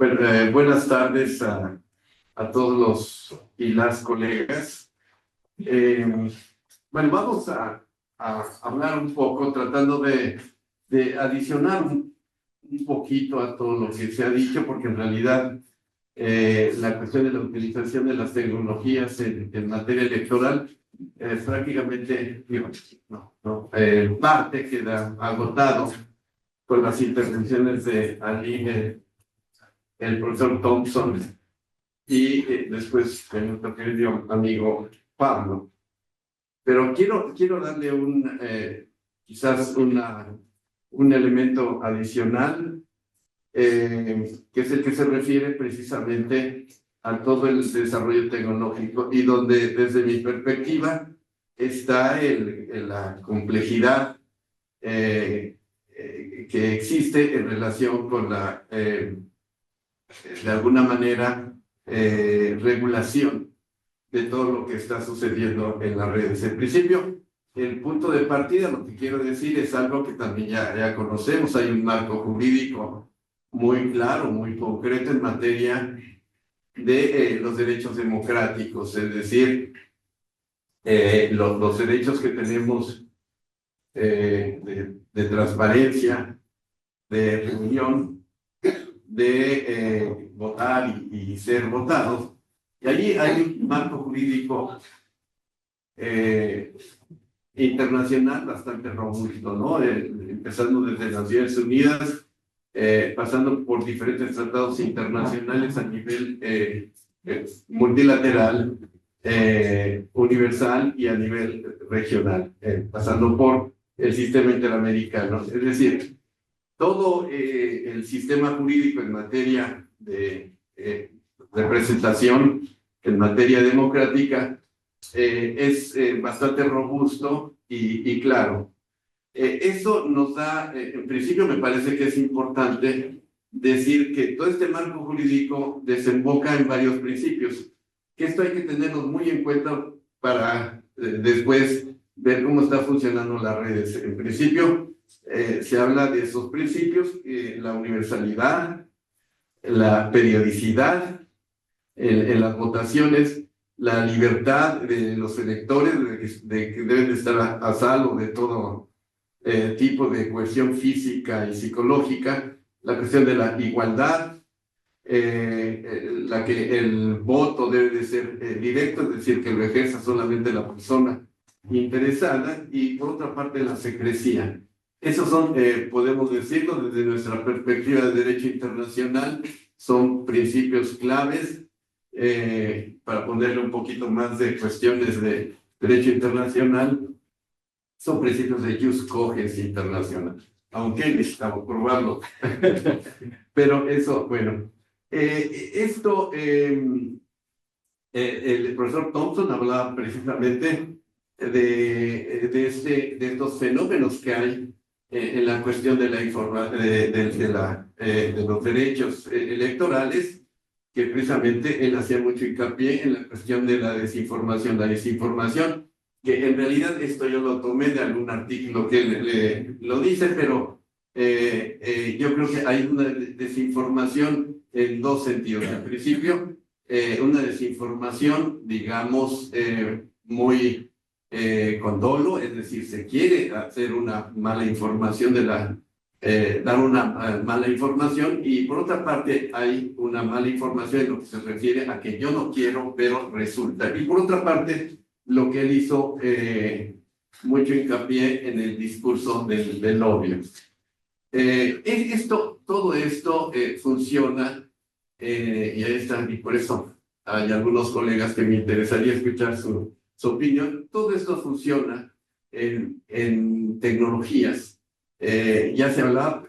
Bueno, buenas tardes a todos los y las colegas. Bueno, vamos a hablar un poco, tratando de adicionar un poquito a todo lo que se ha dicho, porque en realidad la cuestión de la utilización de las tecnologías en materia electoral prácticamente, digo, parte queda agotado con las intervenciones de Ali, el profesor Thompson y después de nuestro querido amigo Pablo. Pero quiero darle quizás un elemento adicional, que es el que se refiere precisamente a todo el desarrollo tecnológico y donde desde mi perspectiva está la complejidad que existe en relación con de alguna manera, regulación de todo lo que está sucediendo en las redes. En principio, el punto de partida, lo que quiero decir, es algo que también ya conocemos. Hay un marco jurídico muy claro, muy concreto en materia de los derechos democráticos, es decir, los derechos que tenemos de transparencia, de reunión, de votar y ser votados. Y allí hay un marco jurídico internacional bastante robusto, ¿no? Empezando desde las Naciones Unidas, pasando por diferentes tratados internacionales a nivel multilateral, universal y a nivel regional, pasando por el sistema interamericano. Es decir, todo el sistema jurídico en materia de representación, en materia democrática, es bastante robusto y claro. Eso nos da, en principio me parece que es importante decir que todo este marco jurídico desemboca en varios principios, que esto hay que tenerlos muy en cuenta para después ver cómo está funcionando las redes. En principio, se habla de esos principios, la universalidad, la periodicidad en las votaciones, la libertad de los electores de que deben estar a salvo de todo tipo de cohesión física y psicológica, la cuestión de la igualdad, la que el voto debe de ser directo, es decir, que lo ejerza solamente la persona interesada, y por otra parte la secrecía. Esos son, podemos decirlo desde nuestra perspectiva de derecho internacional, son principios claves. Para ponerle un poquito más de cuestiones de derecho internacional, son principios de jus cogens internacional, aunque necesitamos probarlo. Pero eso, bueno, el profesor Thompson hablaba precisamente de estos fenómenos que hay en la cuestión de la de los derechos electorales, que precisamente él hacía mucho hincapié en la cuestión de la desinformación, que en realidad esto yo lo tomé de algún artículo que él lo dice, pero yo creo que hay una desinformación en dos sentidos. En principio, una desinformación, digamos, muy con dolo, es decir, se quiere hacer una mala información dar una mala información, y por otra parte hay una mala información en lo que se refiere a que yo no quiero, pero resulta. Y por otra parte, lo que él hizo mucho hincapié en el discurso del odio. Todo esto funciona, y ahí está, y por eso hay algunos colegas que me interesaría escuchar su opinión. Todo esto funciona en tecnologías. Ya se hablaba,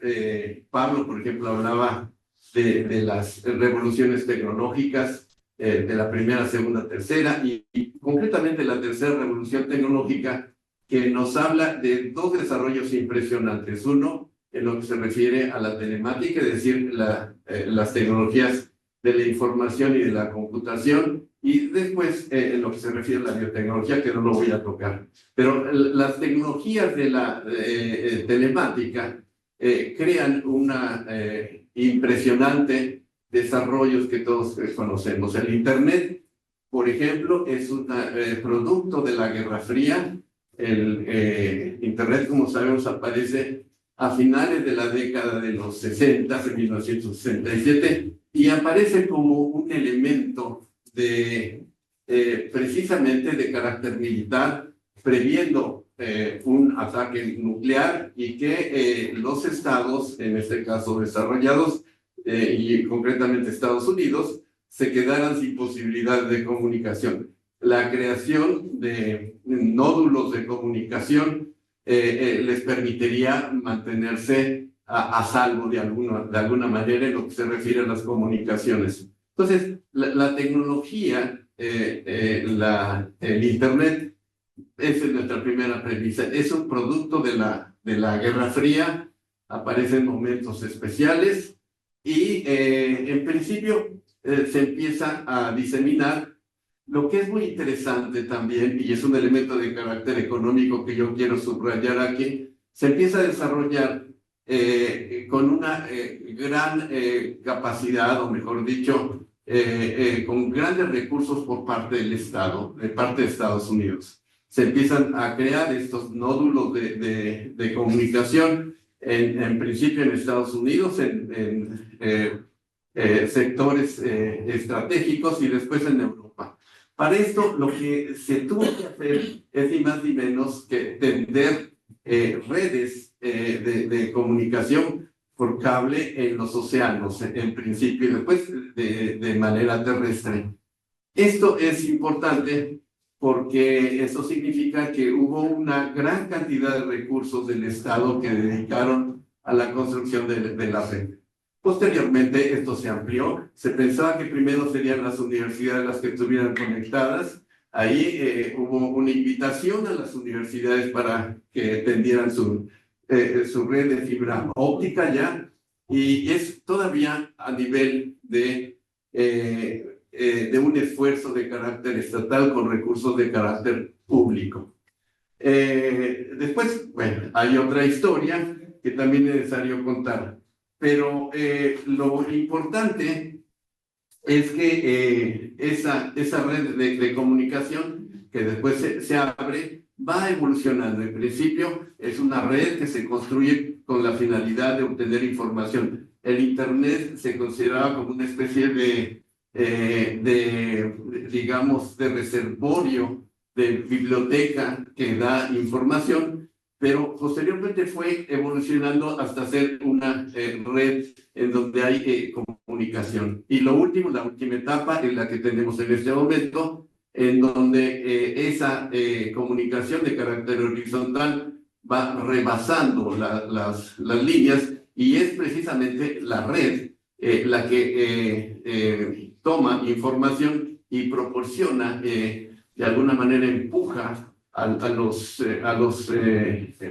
Pablo, por ejemplo, hablaba de las revoluciones tecnológicas, de la primera, segunda, tercera, y concretamente la tercera revolución tecnológica, que nos habla de dos desarrollos impresionantes. Uno, en lo que se refiere a la telemática, es decir, las tecnologías de la información y de la computación, y después en lo que se refiere a la biotecnología, que no lo voy a tocar. Pero las tecnologías de la telemática crean una impresionante desarrollos que todos conocemos. El Internet, por ejemplo, es un producto de la Guerra Fría. El Internet, como sabemos, aparece a finales de la década de los 60, en 1967, y aparece como un elemento de, precisamente de carácter militar, previendo un ataque nuclear y que los estados, en este caso desarrollados, y concretamente Estados Unidos, se quedaran sin posibilidad de comunicación. La creación de nódulos de comunicación les permitiría mantenerse a salvo de alguna manera en lo que se refiere a las comunicaciones. Entonces, la tecnología, el Internet, esa es nuestra primera premisa. Es un producto de la Guerra Fría, aparece en momentos especiales y en principio se empieza a diseminar. Lo que es muy interesante también, y es un elemento de carácter económico que yo quiero subrayar aquí, se empieza a desarrollar con una gran capacidad, o mejor dicho, con grandes recursos por parte del Estado, de parte de Estados Unidos. Se empiezan a crear estos nódulos de comunicación, en principio en Estados Unidos, en sectores estratégicos, y después en Europa. Para esto, lo que se tuvo que hacer es ni más ni menos que tender redes de comunicación por cable en los océanos, en principio, y después de manera terrestre. Esto es importante porque eso significa que hubo una gran cantidad de recursos del Estado que dedicaron a la construcción de la red. Posteriormente esto se amplió, se pensaba que primero serían las universidades las que estuvieran conectadas. Ahí hubo una invitación a las universidades para que tendieran su red de fibra óptica ya, y es todavía a nivel de un esfuerzo de carácter estatal con recursos de carácter público. Después, bueno, hay otra historia que también es necesario contar. Pero lo importante es que esa red de comunicación que después se abre va evolucionando. En principio es una red que se construye con la finalidad de obtener información. El Internet se consideraba como una especie digamos, de reservorio, de biblioteca que da información, pero posteriormente fue evolucionando hasta ser una red en donde hay comunicación. Y lo último, la última etapa es la que tenemos en este momento, en donde esa comunicación de carácter horizontal va rebasando las líneas, y es precisamente la red la que toma información y proporciona, de alguna manera empuja a los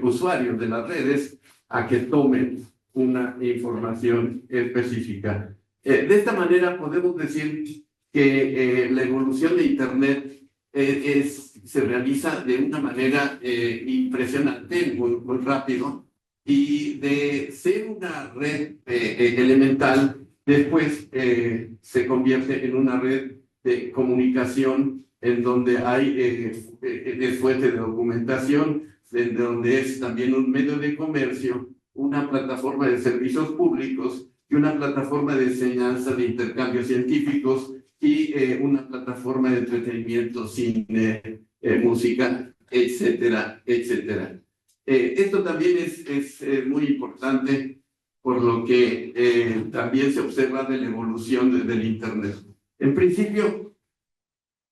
usuarios de las redes a que tomen una información específica. De esta manera podemos decir que la evolución de Internet se realiza de una manera impresionante, muy rápido, y de ser una red elemental, después se convierte en una red de comunicación en donde hay fuente de documentación, en donde es también un medio de comercio, una plataforma de servicios públicos y una plataforma de enseñanza, de intercambios científicos, y una plataforma de entretenimiento, cine, música, etcétera, etcétera. Esto también es muy importante, por lo que también se observa de la evolución del Internet. En principio,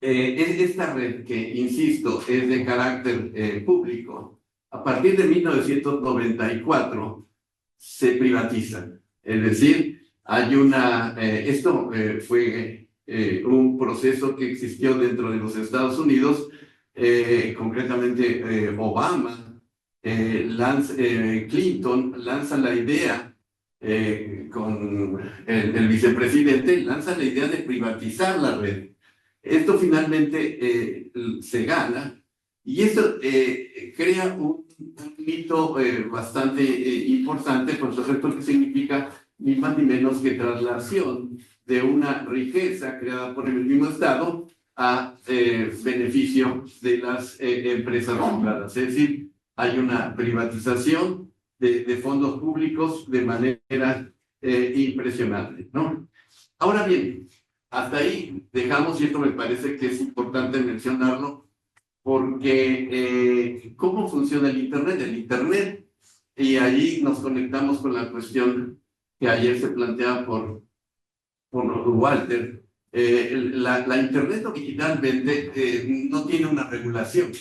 esta red, que insisto, es de carácter público, a partir de 1994 se privatiza. Es decir, hay esto fue un proceso que existió dentro de los Estados Unidos, concretamente Obama, Clinton lanza la idea con el vicepresidente, lanza la idea de privatizar la red. Esto finalmente se gana, y esto crea un mito bastante importante, por supuesto, que significa ni más ni menos que traslación de una riqueza creada por el mismo Estado a beneficio de las empresas privadas. Es decir, hay una privatización de fondos públicos de manera impresionante, ¿no? Ahora bien, hasta ahí dejamos, y esto me parece que es importante mencionarlo, porque ¿cómo funciona el Internet? El Internet, y allí nos conectamos con la cuestión que ayer se planteaba por Walter. La Internet originalmente no tiene una regulación.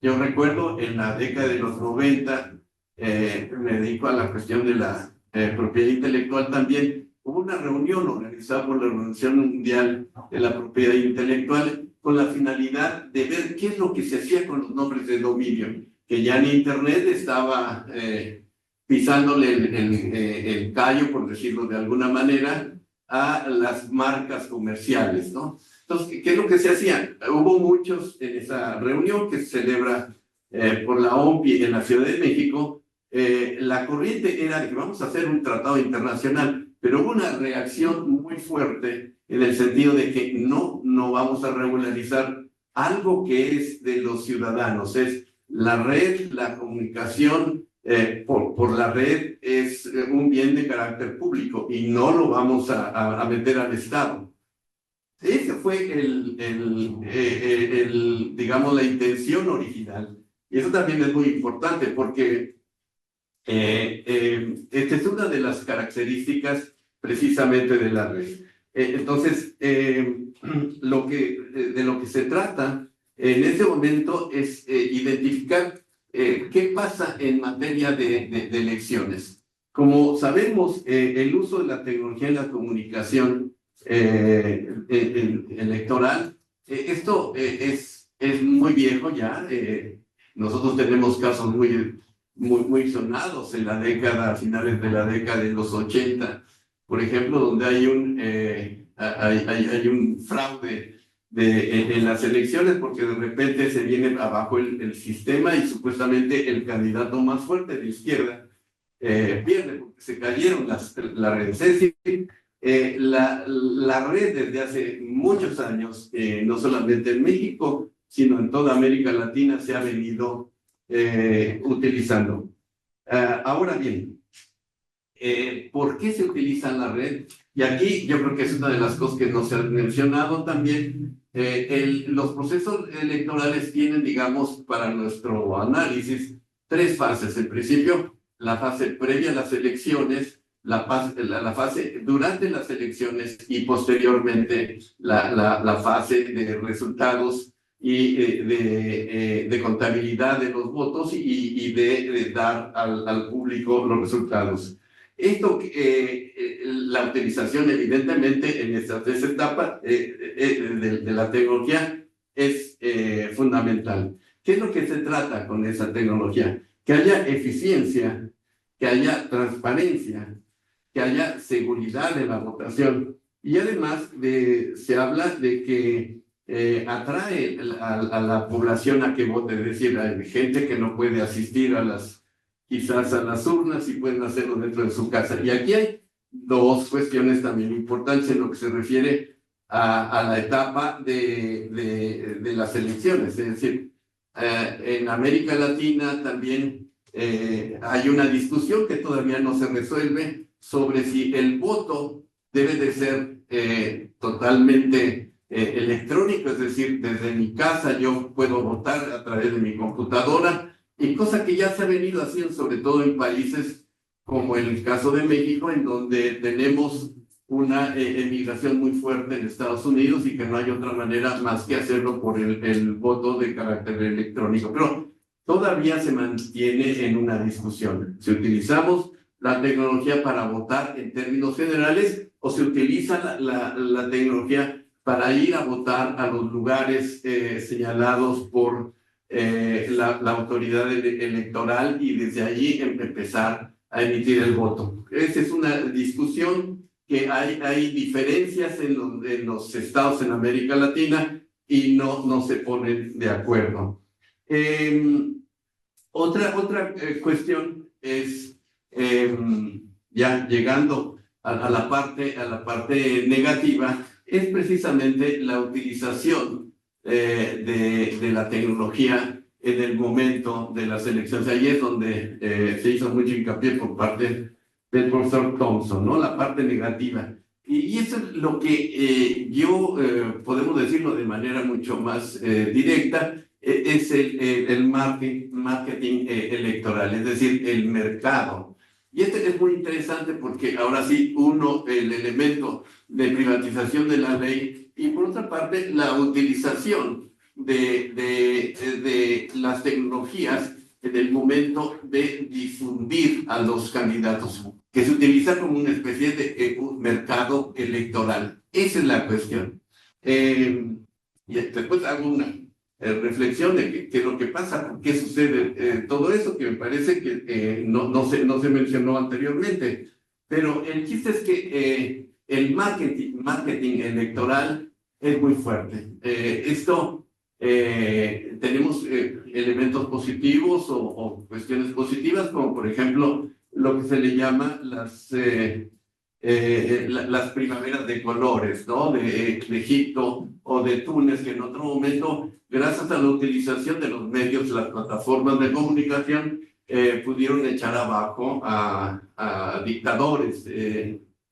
Yo recuerdo en la década de los 90, me dedico a la cuestión de la propiedad intelectual también. Hubo una reunión organizada por la Organización Mundial de la Propiedad Intelectual con la finalidad de ver qué es lo que se hacía con los nombres de dominio, que ya en Internet estaba pisándole el callo, por decirlo de alguna manera, a las marcas comerciales, ¿no? Entonces, ¿qué es lo que se hacía? Hubo muchos en esa reunión que se celebra por la OMPI en la Ciudad de México. La corriente era de que vamos a hacer un tratado internacional, pero hubo una reacción muy fuerte en el sentido de que no vamos a regularizar algo que es de los ciudadanos. Es la red, la comunicación por la red es un bien de carácter público y no lo vamos a meter al Estado. Ese fue digamos, la intención original. Y eso también es muy importante porque esta es una de las características precisamente de la red. Entonces, de lo que se trata en este momento es identificar qué pasa en materia de elecciones. Como sabemos, el uso de la tecnología en la comunicación electoral, esto es muy viejo ya. Nosotros tenemos casos muy sonados en la década, a finales de la década de los 80, por ejemplo, donde hay un fraude en las elecciones porque de repente se viene abajo el sistema y supuestamente el candidato más fuerte de izquierda pierde porque se cayeron las redes. Es decir, la red desde hace muchos años, no solamente en México, sino en toda América Latina se ha venido utilizando. Ahora bien, ¿por qué se utiliza la red? Y aquí yo creo que es una de las cosas que no se han mencionado también. Los procesos electorales tienen, digamos, para nuestro análisis, tres fases. En principio, la fase previa a las elecciones, la fase durante las elecciones y posteriormente la fase de resultados y de contabilidad de los votos y de dar al público los resultados. Esto, la utilización evidentemente en estas tres etapas de la tecnología es fundamental. ¿Qué es lo que se trata con esa tecnología? Que haya eficiencia, que haya transparencia, que haya seguridad en la votación. Y además se habla de que atrae a la población a que vote, es decir, hay gente que no puede asistir quizás a las urnas y pueden hacerlo dentro de su casa. Y aquí hay dos cuestiones también importantes en lo que se refiere a la etapa de las elecciones. Es decir, en América Latina también hay una discusión que todavía no se resuelve sobre si el voto debe de ser totalmente electrónico, es decir, desde mi casa yo puedo votar a través de mi computadora, y cosa que ya se ha venido haciendo sobre todo en países como el caso de México, en donde tenemos una emigración muy fuerte en Estados Unidos y que no hay otra manera más que hacerlo por el voto de carácter electrónico. Pero todavía se mantiene en una discusión. Si utilizamos la tecnología para votar en términos generales o se utiliza la tecnología para ir a votar a los lugares señalados por la autoridad electoral y desde allí empezar a emitir el voto. Esa es una discusión que hay diferencias en los estados en América Latina y no se ponen de acuerdo. Otra cuestión es, ya llegando a la parte negativa, es precisamente la utilización de la tecnología en el momento de las elecciones. Ahí es donde se hizo mucho hincapié por parte del profesor Thompson, ¿no? La parte negativa. Y eso es lo que podemos decirlo de manera mucho más directa, es el marketing electoral, es decir, el mercado. Y este es muy interesante porque ahora sí, el elemento de privatización de la ley y por otra parte, la utilización de las tecnologías en el momento de difundir a los candidatos, que se utiliza como una especie de mercado electoral. Esa es la cuestión. Y después hago una reflexión de qué es lo que pasa, por qué sucede todo eso, que me parece que no se mencionó anteriormente. Pero el chiste es que el marketing electoral es muy fuerte. Tenemos elementos positivos o cuestiones positivas, como por ejemplo lo que se le llama las primaveras de colores, ¿no? De Egipto o de Túnez, que en otro momento, gracias a la utilización de los medios, las plataformas de comunicación, pudieron echar abajo a dictadores,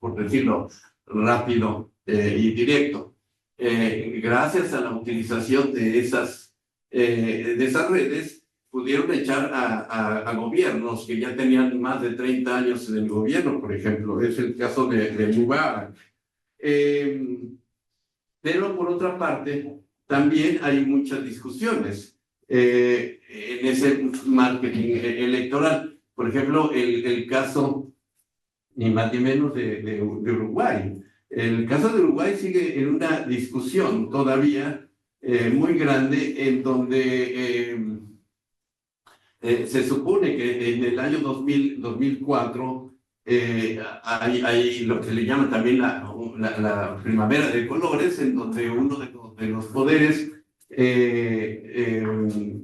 por decirlo rápido y directo. Gracias a la utilización de esas redes, pudieron echar a gobiernos que ya tenían más de 30 años en el gobierno, por ejemplo. Es el caso de Mubarak. Pero por otra parte, también hay muchas discusiones en ese marketing electoral. Por ejemplo, el caso, ni más ni menos, de Uruguay. El caso de Uruguay sigue en una discusión todavía muy grande, en donde se supone que en el año 2004 hay lo que le llaman también la primavera de colores, en donde uno de los poderes,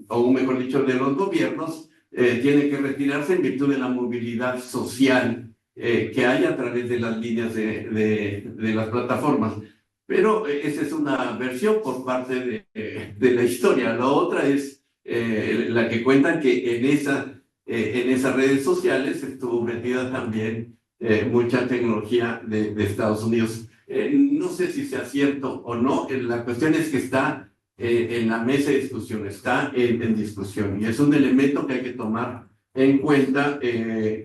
o mejor dicho, de los gobiernos, tiene que retirarse en virtud de la movilidad social que hay a través de las líneas de las plataformas. Pero esa es una versión por parte de la historia. La otra es la que cuentan que en esas redes sociales estuvo metida también mucha tecnología de Estados Unidos. No sé si sea cierto o no, la cuestión es que está en la mesa de discusión, está en discusión, y es un elemento que hay que tomar en cuenta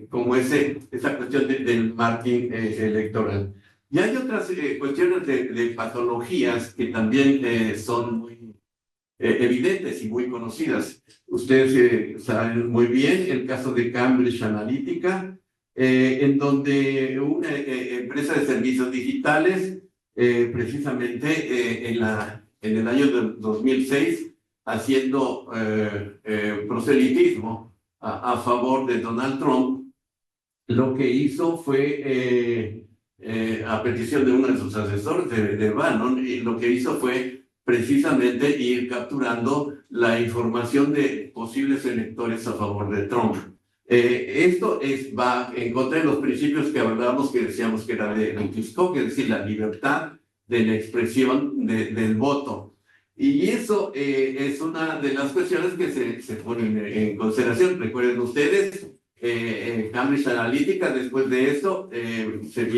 como esa cuestión del marketing electoral. Y hay otras cuestiones de patologías que también son muy evidentes y muy conocidas. Ustedes saben muy bien el caso de Cambridge Analytica, en donde una empresa de servicios digitales, precisamente en el año 2006, haciendo proselitismo a favor de Donald Trump, lo que hizo fue, a petición de uno de sus asesores, de Bannon, y lo que hizo fue precisamente ir capturando la información de posibles electores a favor de Trump. Esto va en contra de los principios que hablábamos, que decíamos que era de Montesquieu, es decir, la libertad de la expresión del voto. Y eso es una de las cuestiones que se ponen en consideración. Recuerden ustedes, Cambridge Analytica, después de esto, después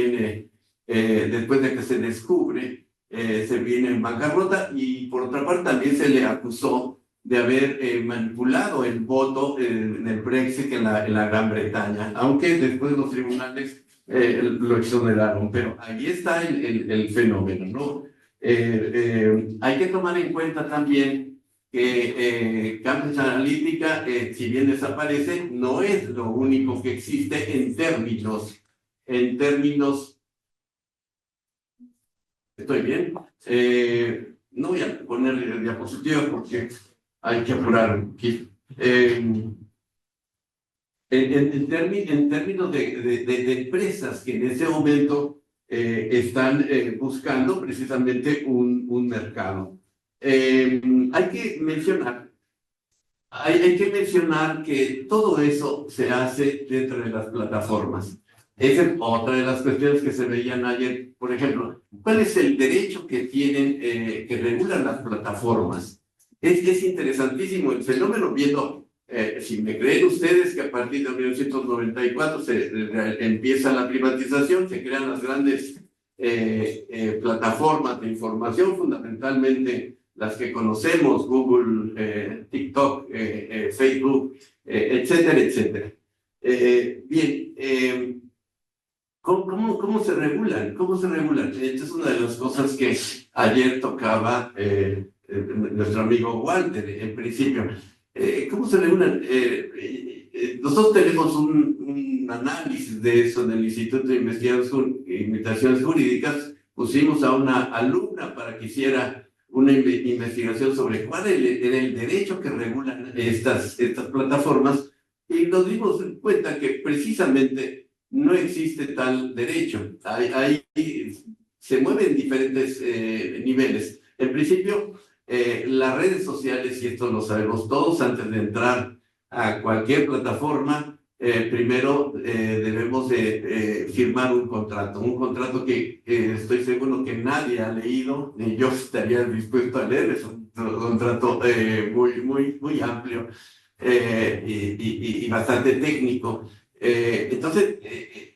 de que se descubre, se viene en bancarrota, y por otra parte también se le acusó de haber manipulado el voto en el Brexit en la Gran Bretaña, aunque después los tribunales lo exoneraron. Pero ahí está el fenómeno, ¿no? Hay que tomar en cuenta también que Cambridge Analytica, si bien desaparece, no es lo único que existe en términos. ¿Estoy bien? No voy a poner diapositivas porque hay que apurar aquí. En términos de empresas que en ese momento están buscando precisamente un mercado. Hay que mencionar que todo eso se hace dentro de las plataformas. Esa es otra de las cuestiones que se veían ayer. Por ejemplo, ¿cuál es el derecho que tienen, que regulan las plataformas? Es interesantísimo el fenómeno, viendo, si me creen ustedes, que a partir de 1994 empieza la privatización, se crean las grandes plataformas de información, fundamentalmente las que conocemos, Google, TikTok, Facebook, etcétera, etcétera. Bien, ¿cómo se regulan? ¿Cómo se regulan? Esta es una de las cosas que ayer tocaba nuestro amigo Walter, en principio. ¿Cómo se regulan? Nosotros tenemos un análisis de eso en el Instituto de Investigaciones Jurídicas. Pusimos a una alumna para que hiciera una investigación sobre cuál era el derecho que regulan estas plataformas, y nos dimos cuenta que precisamente no existe tal derecho. Ahí se mueven diferentes niveles. En principio, las redes sociales, y esto lo sabemos todos, antes de entrar a cualquier plataforma, primero debemos de firmar un contrato que estoy seguro que nadie ha leído, ni yo estaría dispuesto a leer. Es un contrato muy amplio y bastante técnico. Entonces,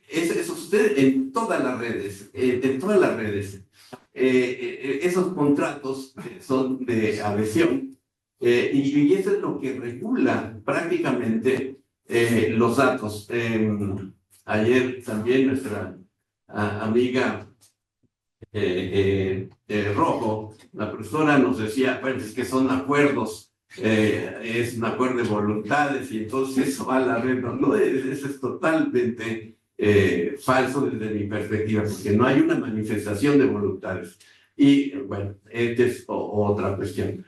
eso sucede en todas las redes, en todas las redes. Esos contratos son de adhesión, y eso es lo que regula prácticamente los datos. Ayer también nuestra amiga Rojo, la profesora, nos decía, pues es que son acuerdos, es un acuerdo de voluntades, y entonces eso va a la red. No, eso es totalmente falso desde mi perspectiva, porque no hay una manifestación de voluntades. Y bueno, esta es otra cuestión.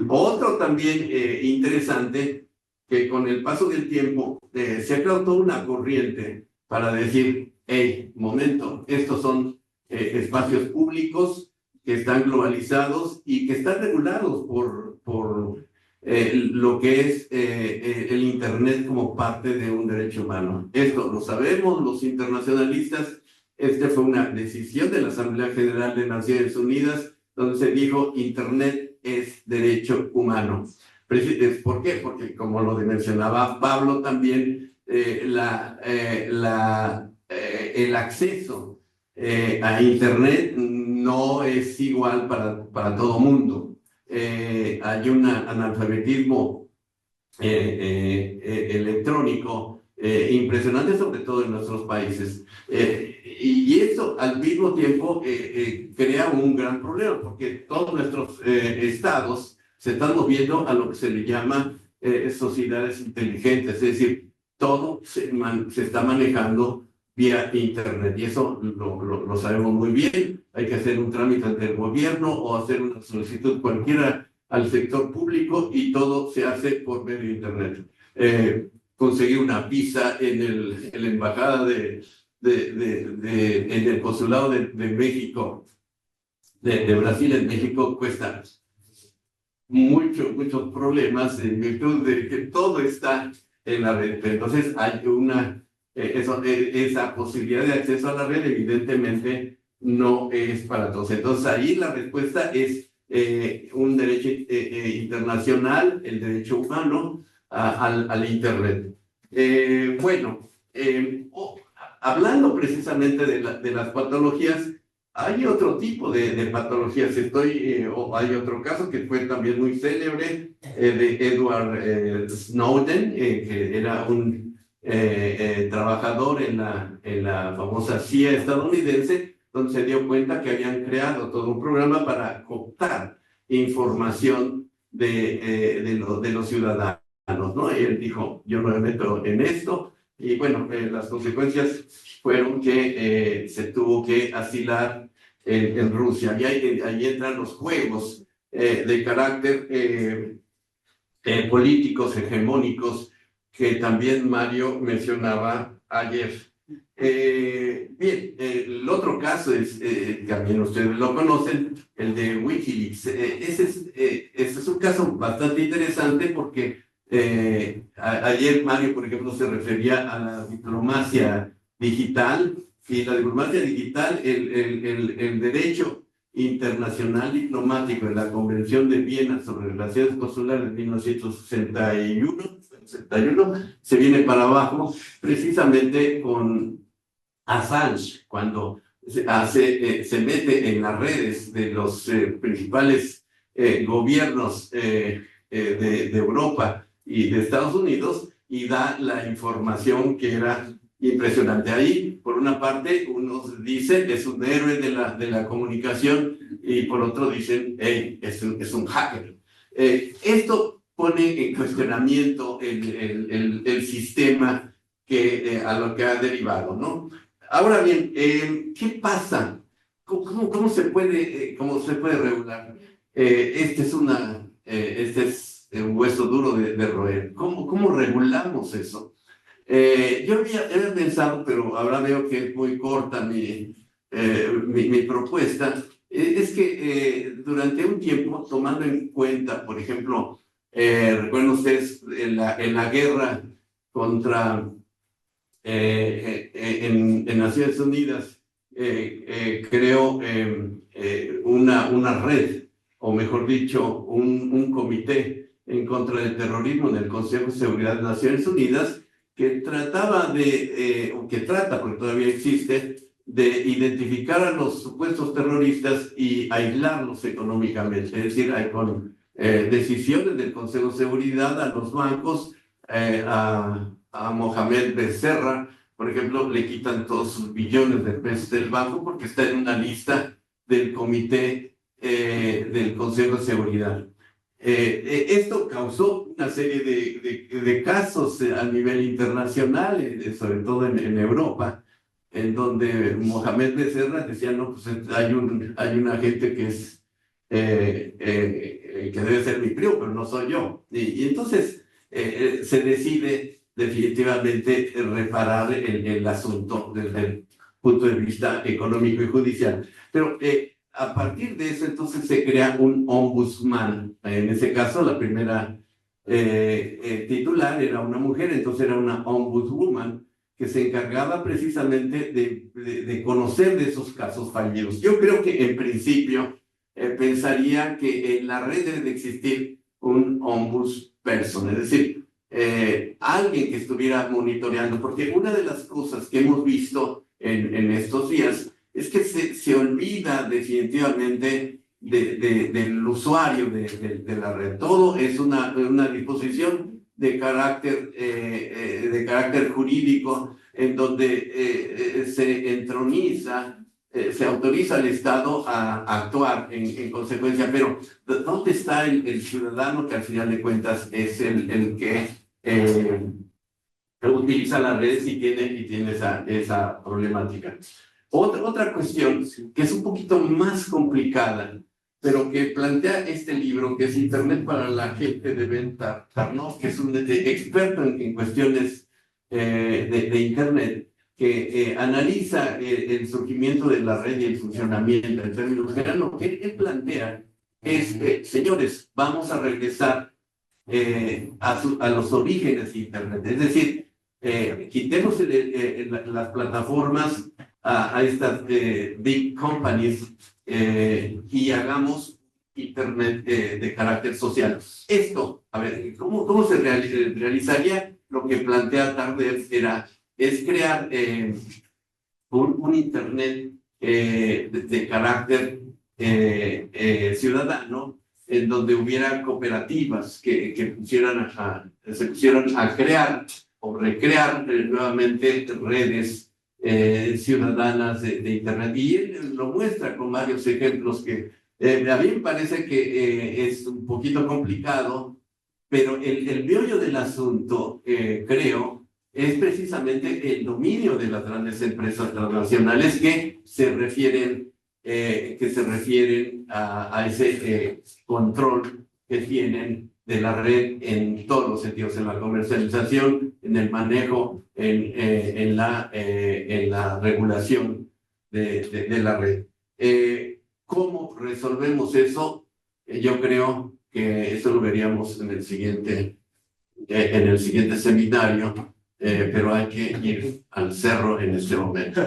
Otro también interesante, que con el paso del tiempo se ha creado toda una corriente para decir, hey, momento, estos son espacios públicos que están globalizados y que están regulados por lo que es el Internet como parte de un derecho humano. Esto lo sabemos los internacionalistas. Esta fue una decisión de la Asamblea General de Naciones Unidas, donde se dijo Internet es derecho humano. ¿Por qué? Porque, como lo mencionaba Pablo también, el acceso a Internet no es igual para todo mundo. Hay un analfabetismo electrónico impresionante, sobre todo en nuestros países. Y eso al mismo tiempo crea un gran problema, porque todos nuestros estados se están moviendo a lo que se le llama sociedades inteligentes, es decir, todo se está manejando vía Internet, y eso lo sabemos muy bien. Hay que hacer un trámite ante el gobierno o hacer una solicitud cualquiera al sector público, y todo se hace por medio de Internet. Conseguir una visa en la embajada en el consulado de México, de Brasil en México, cuesta muchos problemas en virtud de que todo está en la red. Entonces hay esa posibilidad de acceso a la red evidentemente no es para todos. Entonces ahí la respuesta es un derecho internacional, el derecho humano al Internet. Hablando precisamente de las patologías, hay otro tipo de patologías. Hay otro caso que fue también muy célebre, de Edward Snowden, que era un trabajador en la famosa CIA estadounidense, donde se dio cuenta que habían creado todo un programa para cooptar información de los ciudadanos, ¿no? Y él dijo, yo no me meto en esto. Y bueno, las consecuencias fueron que se tuvo que asilar en Rusia. Y ahí entran los juegos de carácter políticos hegemónicos que también Mario mencionaba ayer. Bien, el otro caso es, también ustedes lo conocen, el de Wikileaks. Ese es un caso bastante interesante, porque Ayer Mario, por ejemplo, se refería a la diplomacia digital, y la diplomacia digital, el derecho internacional diplomático de la Convención de Viena sobre Relaciones Consulares de 1961, se viene para abajo precisamente con Assange, cuando se mete en las redes de los principales gobiernos de Europa y de Estados Unidos y da la información que era impresionante. Ahí, por una parte, unos dicen es un héroe de la comunicación y por otro dicen, hey, es un hacker. Esto pone en cuestionamiento el sistema a lo que ha derivado, ¿no? Ahora bien, ¿qué pasa? ¿Cómo se puede regular? Este es un hueso duro de roer. ¿Cómo regulamos eso? Yo había pensado, pero ahora veo que es muy corta mi propuesta, es que durante un tiempo, tomando en cuenta, por ejemplo, recuerden ustedes en la guerra contra en Naciones Unidas creó una red, o mejor dicho, un comité en contra del terrorismo en el Consejo de Seguridad de Naciones Unidas que trataba o que trata, porque todavía existe, de identificar a los supuestos terroristas y aislarlos económicamente. Es decir, hay con decisiones del Consejo de Seguridad a los bancos, a Mohamed Becerra, por ejemplo, le quitan todos sus billones de pesos del banco porque está en una lista del comité del Consejo de Seguridad. Esto causó una serie de casos a nivel internacional, sobre todo en Europa, en donde Mohamed Becerra decía, no, pues hay un agente que es que debe ser mi primo, pero no soy yo. Y entonces se decide definitivamente reparar el asunto desde el punto de vista económico y judicial. Pero a partir de eso, entonces se crea un ombudsman. En ese caso, la primera titular era una mujer, entonces era una ombudswoman que se encargaba precisamente de conocer de esos casos fallidos. Yo creo que en principio pensaría que en la red debe de existir un ombudsperson, es decir, alguien que estuviera monitoreando, porque una de las cosas que hemos visto en estos días es que se olvida definitivamente del usuario de la red. Todo es una disposición de carácter jurídico en donde se entroniza, se autoriza al Estado a actuar en consecuencia, pero ¿dónde está el ciudadano que al final de cuentas es el que utiliza las redes y tiene esa problemática? Otra cuestión que es un poquito más complicada, pero que plantea este libro, que es Internet para la gente de Ben Tarnow, que es un experto en cuestiones de Internet, que analiza el surgimiento de la red y el funcionamiento en términos generales. Lo que él plantea es, señores, vamos a regresar a los orígenes de Internet, es decir, quitemos las plataformas a estas big companies y hagamos Internet de carácter social. Esto, a ver, ¿cómo se realizaría? Lo que plantea Tardes es crear un Internet de carácter ciudadano, en donde hubiera cooperativas que se pusieran a crear o recrear nuevamente redes ciudadanas de Internet. Y él lo muestra con varios ejemplos que a mí me parece que es un poquito complicado, pero el meollo del asunto, creo, es precisamente el dominio de las grandes empresas transnacionales que se refieren a ese control que tienen de la red en todos los sentidos, en la comercialización, en el manejo, en la regulación de la red. ¿Cómo resolvemos eso? Yo creo que eso lo veríamos en el siguiente en el siguiente seminario, pero hay que ir al cerro en este momento.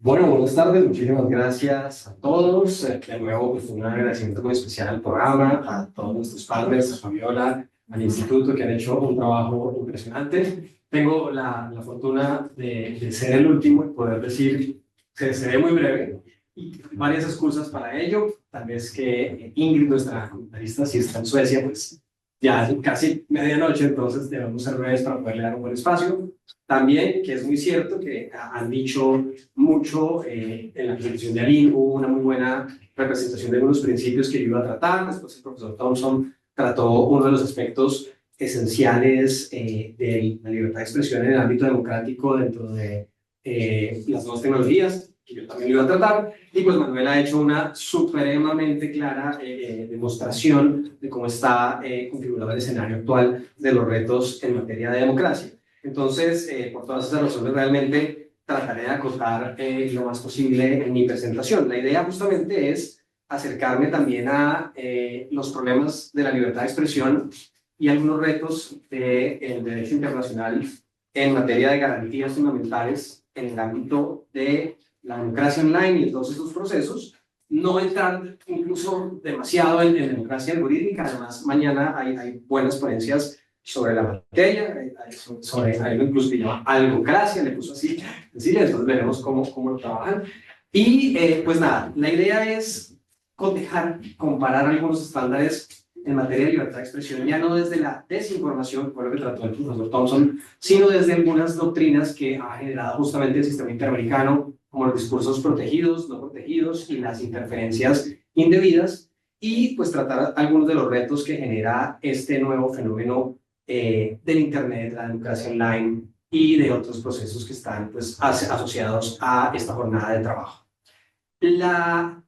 Bueno, buenas tardes, muchísimas gracias a todos. De nuevo, pues un agradecimiento muy especial al programa, a todos nuestros partners, a Fabiola, al instituto que han hecho un trabajo impresionante. Tengo la fortuna de ser el último y poder decir, seré muy breve, y varias excusas para ello. Tal vez que Ingrid, nuestra comentarista, si está en Suecia, pues ya es casi medianoche, entonces debemos ser breves para poderle dar un buen espacio. También, que es muy cierto que han dicho mucho en la presentación de Aline, hubo una muy buena representación de algunos principios que yo iba a tratar. Después el profesor Thompson trató uno de los aspectos esenciales de la libertad de expresión en el ámbito democrático dentro de las nuevas tecnologías, que yo también lo iba a tratar. Y pues Manuel ha hecho una supremamente clara demostración de cómo está configurado el escenario actual de los retos en materia de democracia. Entonces, por todas esas razones, realmente trataré de acotar lo más posible en mi presentación. La idea justamente es acercarme también a los problemas de la libertad de expresión y algunos retos del derecho internacional en materia de garantías fundamentales en el ámbito de la democracia online y todos estos procesos. No entrar incluso demasiado en democracia algorítmica. Además, mañana hay buenas ponencias sobre la materia, sobre algo incluso que llama algocracia, le puso así, después veremos cómo lo trabajan. Y pues nada, la idea es cotejar, comparar algunos estándares en materia de libertad de expresión, ya no desde la desinformación, por lo que trató el profesor Thompson, sino desde algunas doctrinas que ha generado justamente el sistema interamericano, como los discursos protegidos, no protegidos y las interferencias indebidas, y pues tratar algunos de los retos que genera este nuevo fenómeno del Internet, la democracia online y de otros procesos que están pues, asociados a esta jornada de trabajo. La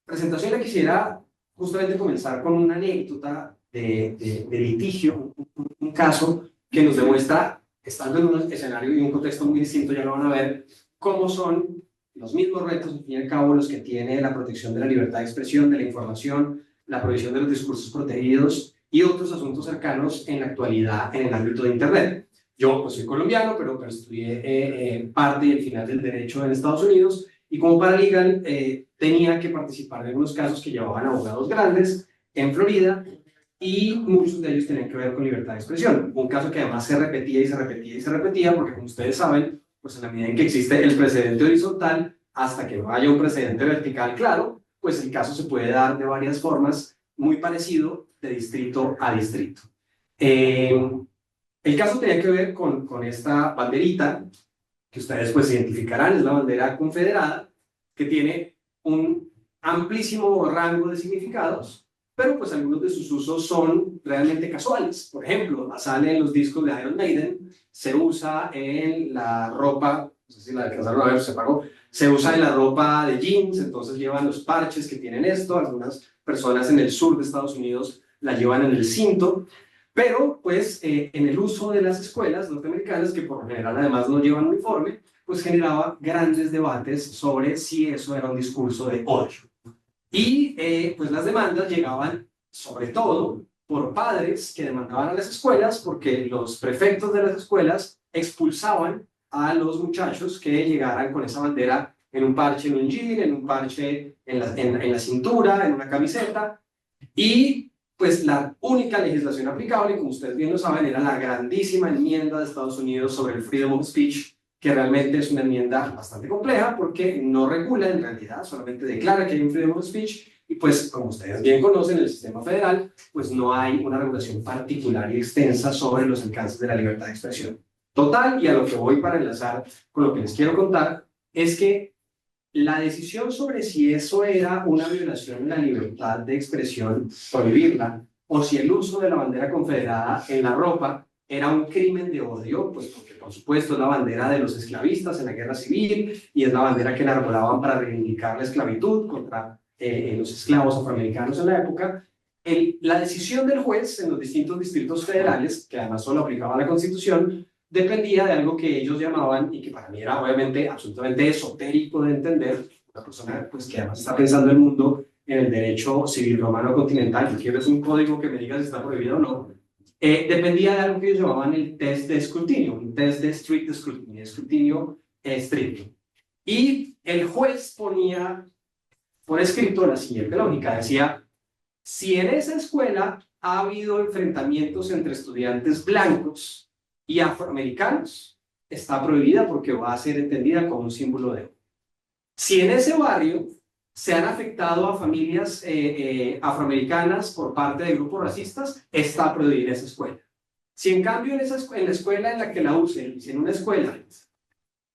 presentación la quisiera justamente comenzar con una anécdota de litigio, un caso que nos demuestra, estando en un escenario y un contexto muy distinto, ya lo van a ver, cómo son los mismos retos, al fin y al cabo, los que tiene la protección de la libertad de expresión, de la información, la provisión de los discursos protegidos y otros asuntos cercanos en la actualidad en el ámbito de Internet. Yo pues, soy colombiano, pero estudié parte y el final del derecho en Estados Unidos, y como paralegal tenía que participar de algunos casos que llevaban abogados grandes en Florida, y muchos de ellos tenían que ver con libertad de expresión. Un caso que además se repetía y se repetía y se repetía, porque como ustedes saben, pues en la medida en que existe el precedente horizontal, hasta que no haya un precedente vertical claro, pues el caso se puede dar de varias formas, muy parecido de distrito a distrito. El caso tenía que ver con esta banderita, que ustedes pues identificarán, es la bandera confederada, que tiene un amplísimo rango de significados, pero pues algunos de sus usos son realmente casuales. Por ejemplo, sale en los discos de Iron Maiden, se usa en la ropa, no sé si la alcanzaron a ver, se apagó, se usa en la ropa de jeans, entonces llevan los parches que tienen esto, algunas personas en el sur de Estados Unidos la llevan en el cinto, pero pues en el uso de las escuelas norteamericanas, que por lo general además no llevan uniforme, pues generaba grandes debates sobre si eso era un discurso de odio. Y pues las demandas llegaban sobre todo por padres que demandaban a las escuelas porque los prefectos de las escuelas expulsaban a los muchachos que llegaran con esa bandera en un parche en un jean, en un parche en la cintura, en una camiseta. Y pues la única legislación aplicable, como ustedes bien lo saben, era la grandísima enmienda de Estados Unidos sobre el Freedom of Speech, que realmente es una enmienda bastante compleja porque no regula en realidad, solamente declara que hay un Freedom of Speech, y pues como ustedes bien conocen, el sistema federal, pues no hay una regulación particular y extensa sobre los alcances de la libertad de expresión. Total, y a lo que voy para enlazar con lo que les quiero contar, es que la decisión sobre si eso era una violación de la libertad de expresión, prohibirla, o si el uso de la bandera confederada en la ropa era un crimen de odio, pues porque por supuesto es la bandera de los esclavistas en la guerra civil y es la bandera que enarbolaban para reivindicar la esclavitud contra los esclavos afroamericanos en la época. La decisión del juez en los distintos distritos federales, que además solo aplicaba la Constitución, dependía de algo que ellos llamaban, y que para mí era obviamente absolutamente esotérico de entender, una persona pues, que además está pensando el mundo en el derecho civil romano continental, que quieres un código que me diga si está prohibido o no, dependía de algo que ellos llamaban el test de escrutinio, un test de strict scrutiny, escrutinio estricto. Y el juez ponía por escrito la siguiente lógica, decía, si en esa escuela ha habido enfrentamientos entre estudiantes blancos y afroamericanos, está prohibida porque va a ser entendida como un símbolo de odio. Si en ese barrio se han afectado a familias afroamericanas por parte de grupos racistas, está prohibida esa escuela. Si en cambio en la escuela en la que la usen, si en una escuela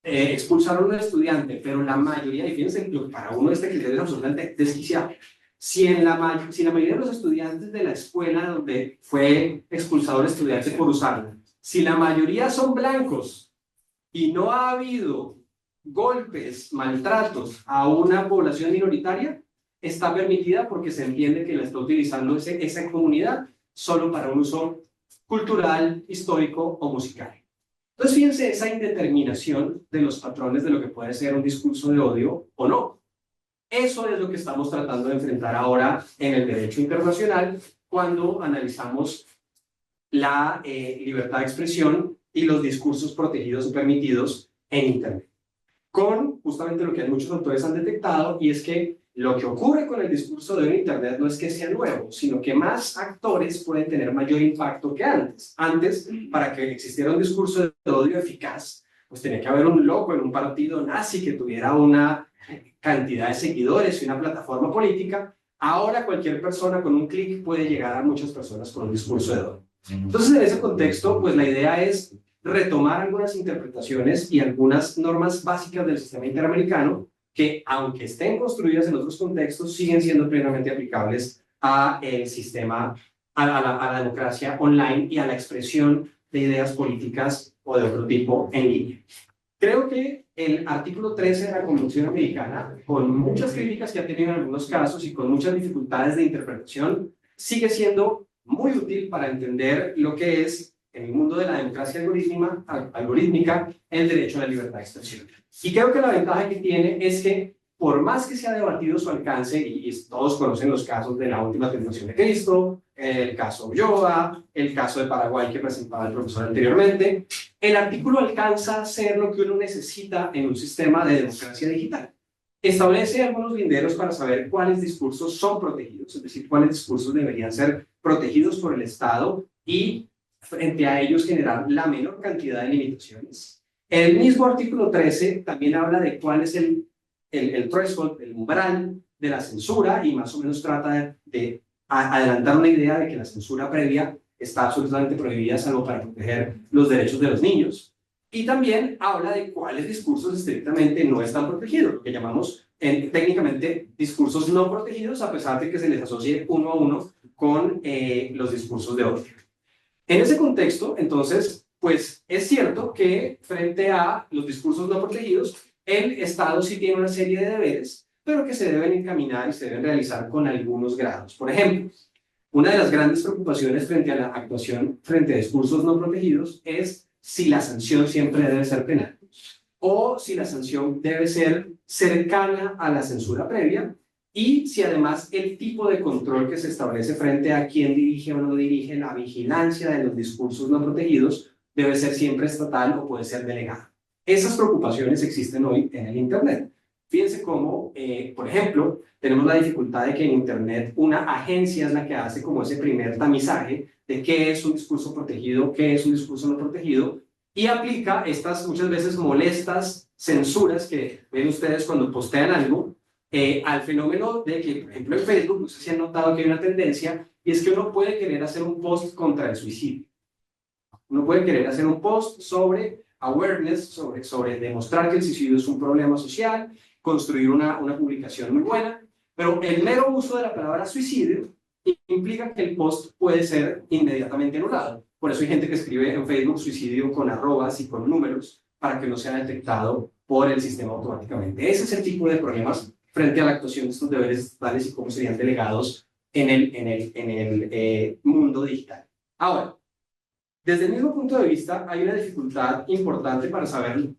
expulsaron a un estudiante, pero la mayoría, y fíjense, para uno este criterio es absolutamente desquiciado, si la mayoría de los estudiantes de la escuela donde fue expulsado el estudiante por usarla, si la mayoría son blancos y no ha habido golpes, maltratos a una población minoritaria, está permitida porque se entiende que la está utilizando esa comunidad solo para un uso cultural, histórico o musical. Entonces, fíjense esa indeterminación de los patrones de lo que puede ser un discurso de odio o no. Eso es lo que estamos tratando de enfrentar ahora en el derecho internacional cuando analizamos la libertad de expresión y los discursos protegidos y permitidos en Internet. Con justamente lo que muchos autores han detectado, y es que lo que ocurre con el discurso de odio en Internet no es que sea nuevo, sino que más actores pueden tener mayor impacto que antes. Antes, para que existiera un discurso de odio eficaz, pues tenía que haber un loco en un partido nazi que tuviera una cantidad de seguidores y una plataforma política. Ahora cualquier persona con un clic puede llegar a muchas personas con un discurso de odio. Entonces, en ese contexto, pues la idea es retomar algunas interpretaciones y algunas normas básicas del sistema interamericano que, aunque estén construidas en otros contextos, siguen siendo plenamente aplicables a el sistema, a la democracia online y a la expresión de ideas políticas o de otro tipo en línea. Creo que el artículo 13 de la Convención Americana, con muchas críticas que ha tenido en algunos casos y con muchas dificultades de interpretación, sigue siendo muy útil para entender lo que es, en el mundo de la democracia algorítmica, el derecho a la libertad de expresión. Y creo que la ventaja que tiene es que, por más que se ha debatido su alcance, y todos conocen los casos de la última tentación de Cristo, el caso Ulloa, el caso de Paraguay que presentaba el profesor anteriormente, el artículo alcanza a ser lo que uno necesita en un sistema de democracia digital. Establece algunos linderos para saber cuáles discursos son protegidos, es decir, cuáles discursos deberían ser protegidos por el Estado y frente a ellos generar la menor cantidad de limitaciones. El mismo artículo 13 también habla de cuál es el threshold, el umbral de la censura, y más o menos trata de adelantar una idea de que la censura previa está absolutamente prohibida salvo para proteger los derechos de los niños. Y también habla de cuáles discursos estrictamente no están protegidos, lo que llamamos técnicamente discursos no protegidos, a pesar de que se les asocie uno a uno con los discursos de odio. En ese contexto, entonces, pues es cierto que frente a los discursos no protegidos, el Estado sí tiene una serie de deberes, pero que se deben encaminar y se deben realizar con algunos grados. Por ejemplo, una de las grandes preocupaciones frente a la actuación frente a discursos no protegidos es si la sanción siempre debe ser penal o si la sanción debe ser cercana a la censura previa, y si además el tipo de control que se establece frente a quién dirige o no dirige la vigilancia de los discursos no protegidos debe ser siempre estatal o puede ser delegada. Esas preocupaciones existen hoy en el Internet. Fíjense cómo, por ejemplo, tenemos la dificultad de que en Internet una agencia es la que hace como ese primer tamizaje de qué es un discurso protegido, qué es un discurso no protegido, y aplica estas muchas veces molestas censuras que ven ustedes cuando postean algo, al fenómeno de que, por ejemplo, en Facebook, no sé si han notado que hay una tendencia, y es que uno puede querer hacer un post contra el suicidio. Uno puede querer hacer un post sobre awareness, sobre demostrar que el suicidio es un problema social, construir una publicación muy buena, pero el mero uso de la palabra suicidio implica que el post puede ser inmediatamente anulado. Por eso hay gente que escribe en Facebook suicidio con arrobas y con números para que no sea detectado por el sistema automáticamente. Ese es el tipo de problemas frente a la actuación de estos deberes estatales y cómo serían delegados en el mundo digital. Ahora, desde el mismo punto de vista, hay una dificultad importante para saber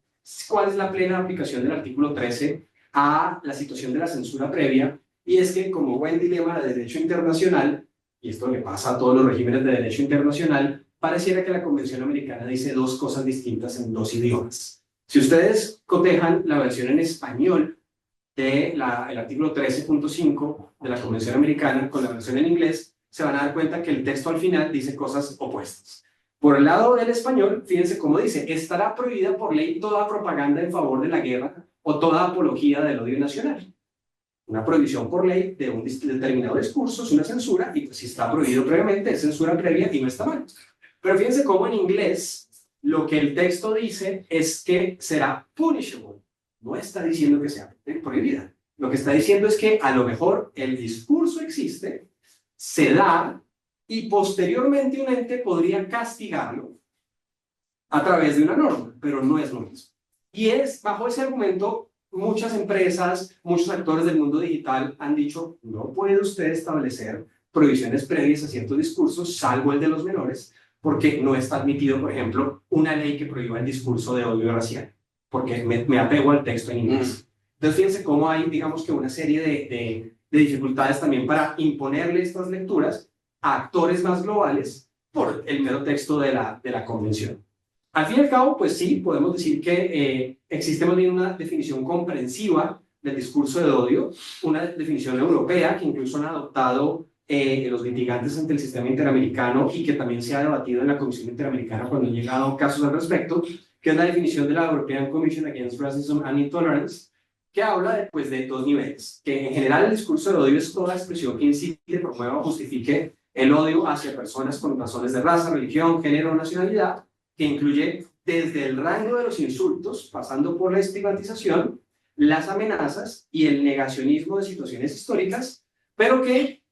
cuál es la plena aplicación del artículo 13 a la situación de la censura previa, y es que como buen dilema de derecho internacional, y esto le pasa a todos los regímenes de derecho internacional, pareciera que la Convención Americana dice dos cosas distintas en dos idiomas. Si ustedes cotejan la versión en español del artículo 13.5 de la Convención Americana con la versión en inglés, se van a dar cuenta que el texto al final dice cosas opuestas. Por el lado del español, fíjense cómo dice: estará prohibida por ley toda propaganda en favor de la guerra o toda apología del odio nacional. Una prohibición por ley de un determinado discurso es una censura, y pues si está prohibido previamente es censura previa y no está mal. Pero fíjense cómo en inglés lo que el texto dice es que será punishable. No está diciendo que sea prohibida. Lo que está diciendo es que a lo mejor el discurso existe, se da, y posteriormente un ente podría castigarlo a través de una norma, pero no es lo mismo. Y es bajo ese argumento, muchas empresas, muchos actores del mundo digital han dicho: no puede usted establecer prohibiciones previas a ciertos discursos, salvo el de los menores, porque no está admitido, por ejemplo, una ley que prohíba el discurso de odio racial, porque me apego al texto en inglés. Entonces, fíjense cómo hay, digamos que una serie de dificultades también para imponerle estas lecturas a actores más globales por el mero texto de la convención. Al fin y al cabo, pues sí, podemos decir que existe más bien una definición comprensiva del discurso de odio, una definición europea que incluso han adoptado los litigantes ante el sistema interamericano, y que también se ha debatido en la Comisión Interamericana cuando han llegado casos al respecto, que es la definición de la European Commission Against Racism and Intolerance, que habla de dos niveles, que en general el discurso de odio es toda expresión que incite, promueva o justifique el odio hacia personas con razones de raza, religión, género o nacionalidad, que incluye desde el rango de los insultos, pasando por la estigmatización, las amenazas y el negacionismo de situaciones históricas, pero que,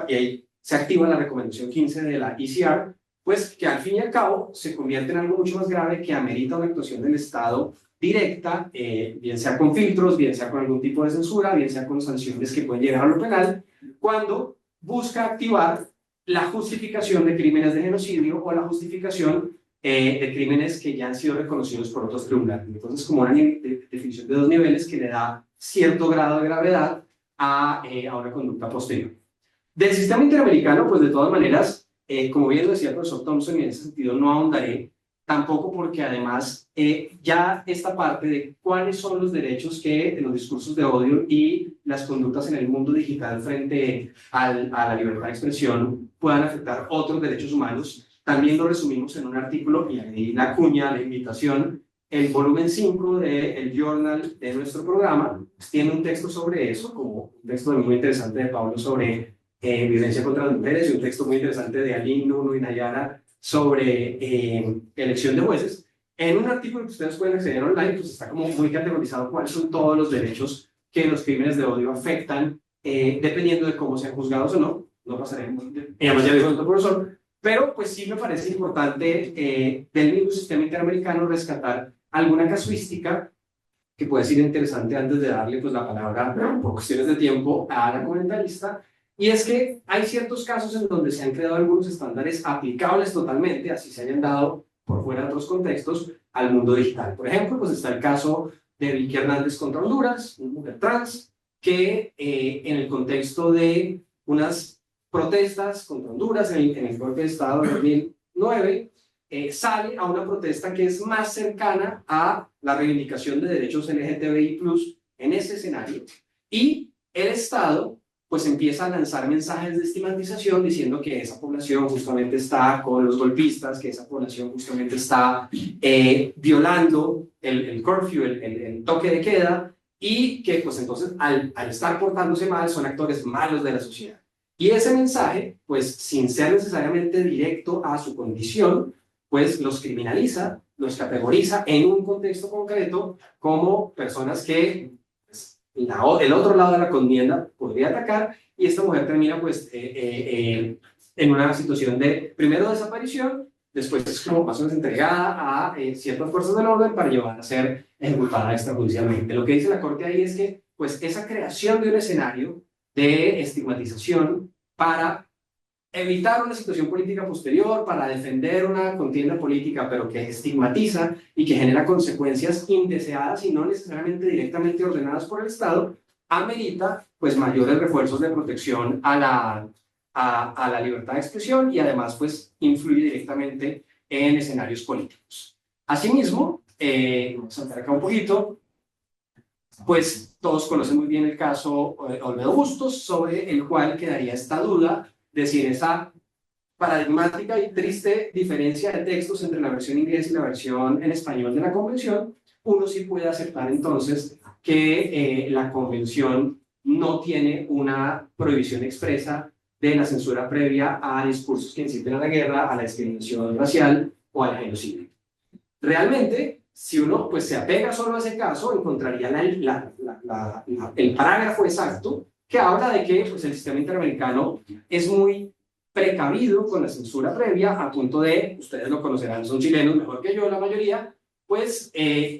y ahí se activa la recomendación 15 de la ECR, pues que al fin y al cabo se convierte en algo mucho más grave que amerita una actuación del Estado directa, bien sea con filtros, bien sea con algún tipo de censura, bien sea con sanciones que pueden llegar a lo penal, cuando busca activar la justificación de crímenes de genocidio o la justificación de crímenes que ya han sido reconocidos por otros tribunales. Entonces, como una definición de dos niveles que le da cierto grado de gravedad a una conducta posterior. Del sistema interamericano, pues de todas maneras, como bien lo decía el profesor Thompson, y en ese sentido no ahondaré, tampoco porque además ya esta parte de cuáles son los derechos que los discursos de odio y las conductas en el mundo digital frente a la libertad de expresión puedan afectar otros derechos humanos, también lo resumimos en un artículo, y ahí la cuña, la invitación, el volumen 5 del journal de nuestro programa, pues tiene un texto sobre eso, como un texto muy interesante de Pablo sobre violencia contra las mujeres, y un texto muy interesante de Aline, Nuno y Nayara sobre elección de jueces. En un artículo que ustedes pueden acceder online, pues está como muy categorizado cuáles son todos los derechos que los crímenes de odio afectan, dependiendo de cómo sean juzgados o no. No pasaremos, además ya dijo el profesor, pero pues sí me parece importante del mismo sistema interamericano rescatar alguna casuística que puede ser interesante antes de darle pues la palabra por cuestiones de tiempo a la comentarista. Y es que hay ciertos casos en donde se han creado algunos estándares aplicables totalmente, así se hayan dado por fuera de otros contextos, al mundo digital. Por ejemplo, pues está el caso de Vicky Hernández contra Honduras, una mujer trans, que en el contexto de unas protestas contra Honduras en el golpe de Estado de 2009, sale a una protesta que es más cercana a la reivindicación de derechos LGTBI+, en ese escenario, y el Estado pues empieza a lanzar mensajes de estigmatización diciendo que esa población justamente está con los golpistas, que esa población justamente está violando el curfew, el toque de queda, y que pues entonces al estar portándose mal son actores malos de la sociedad. Y ese mensaje, pues sin ser necesariamente directo a su condición, pues los criminaliza, los categoriza en un contexto concreto como personas que el otro lado de la contienda podría atacar, y esta mujer termina pues en una situación de primero desaparición, después es como más o menos entregada a ciertas fuerzas del orden para llevar a ser ejecutada extrajudicialmente. Lo que dice la Corte ahí es que pues esa creación de un escenario de estigmatización para evitar una situación política posterior, para defender una contienda política, pero que estigmatiza y que genera consecuencias indeseadas y no necesariamente directamente ordenadas por el Estado, amerita pues mayores refuerzos de protección a la libertad de expresión y además pues influye directamente en escenarios políticos. Asimismo, vamos a saltar acá un poquito, pues todos conocen muy bien el caso Olmedo Bustos, sobre el cual quedaría esta duda de si en esa paradigmática y triste diferencia de textos entre la versión inglesa y la versión en español de la Convención, uno sí puede aceptar entonces que la Convención no tiene una prohibición expresa de la censura previa a discursos que inciten a la guerra, a la discriminación racial o al genocidio. Realmente, si uno pues, se apega solo a ese caso, encontraría el parágrafo exacto que habla de que pues, el sistema interamericano es muy precavido con la censura previa, a punto de, ustedes lo conocerán, son chilenos mejor que yo la mayoría, pues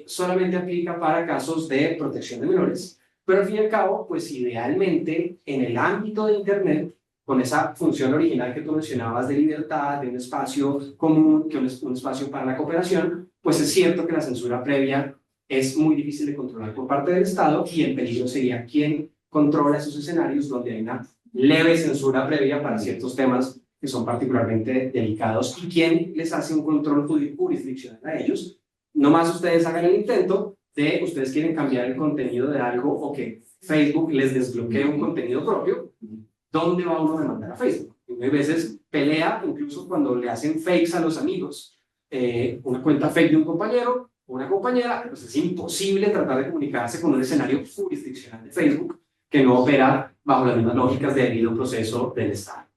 solamente aplica para casos de protección de menores, pero al fin y al cabo, pues idealmente en el ámbito de Internet, con esa función original que tú mencionabas de libertad, de un espacio común, que un espacio para la cooperación, pues es cierto que la censura previa es muy difícil de controlar por parte del Estado y el peligro sería quien controla esos escenarios donde hay una leve censura previa para ciertos temas que son particularmente delicados y quién les hace un control jurisdiccional a ellos. Nomás ustedes hagan el intento de ustedes quieren cambiar el contenido de algo o que Facebook les desbloquee un contenido propio. ¿Dónde va uno a demandar a Facebook? Y hay veces pelea, incluso cuando le hacen fakes a los amigos, una cuenta fake de un compañero o una compañera, pues es imposible tratar de comunicarse con un escenario jurisdiccional de Facebook que no opera bajo las mismas lógicas de debido proceso del Estado.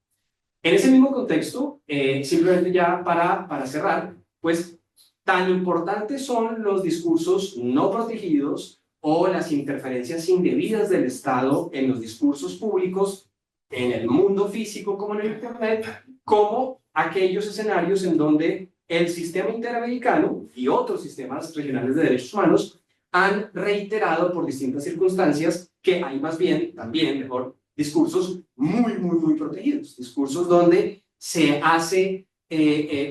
En ese mismo contexto, simplemente ya para cerrar, pues tan importantes son los discursos no protegidos o las interferencias indebidas del Estado en los discursos públicos en el mundo físico como en el Internet, como aquellos escenarios en donde el sistema interamericano y otros sistemas regionales de derechos humanos han reiterado por distintas circunstancias que hay más bien, también mejor, discursos muy protegidos, discursos donde se hace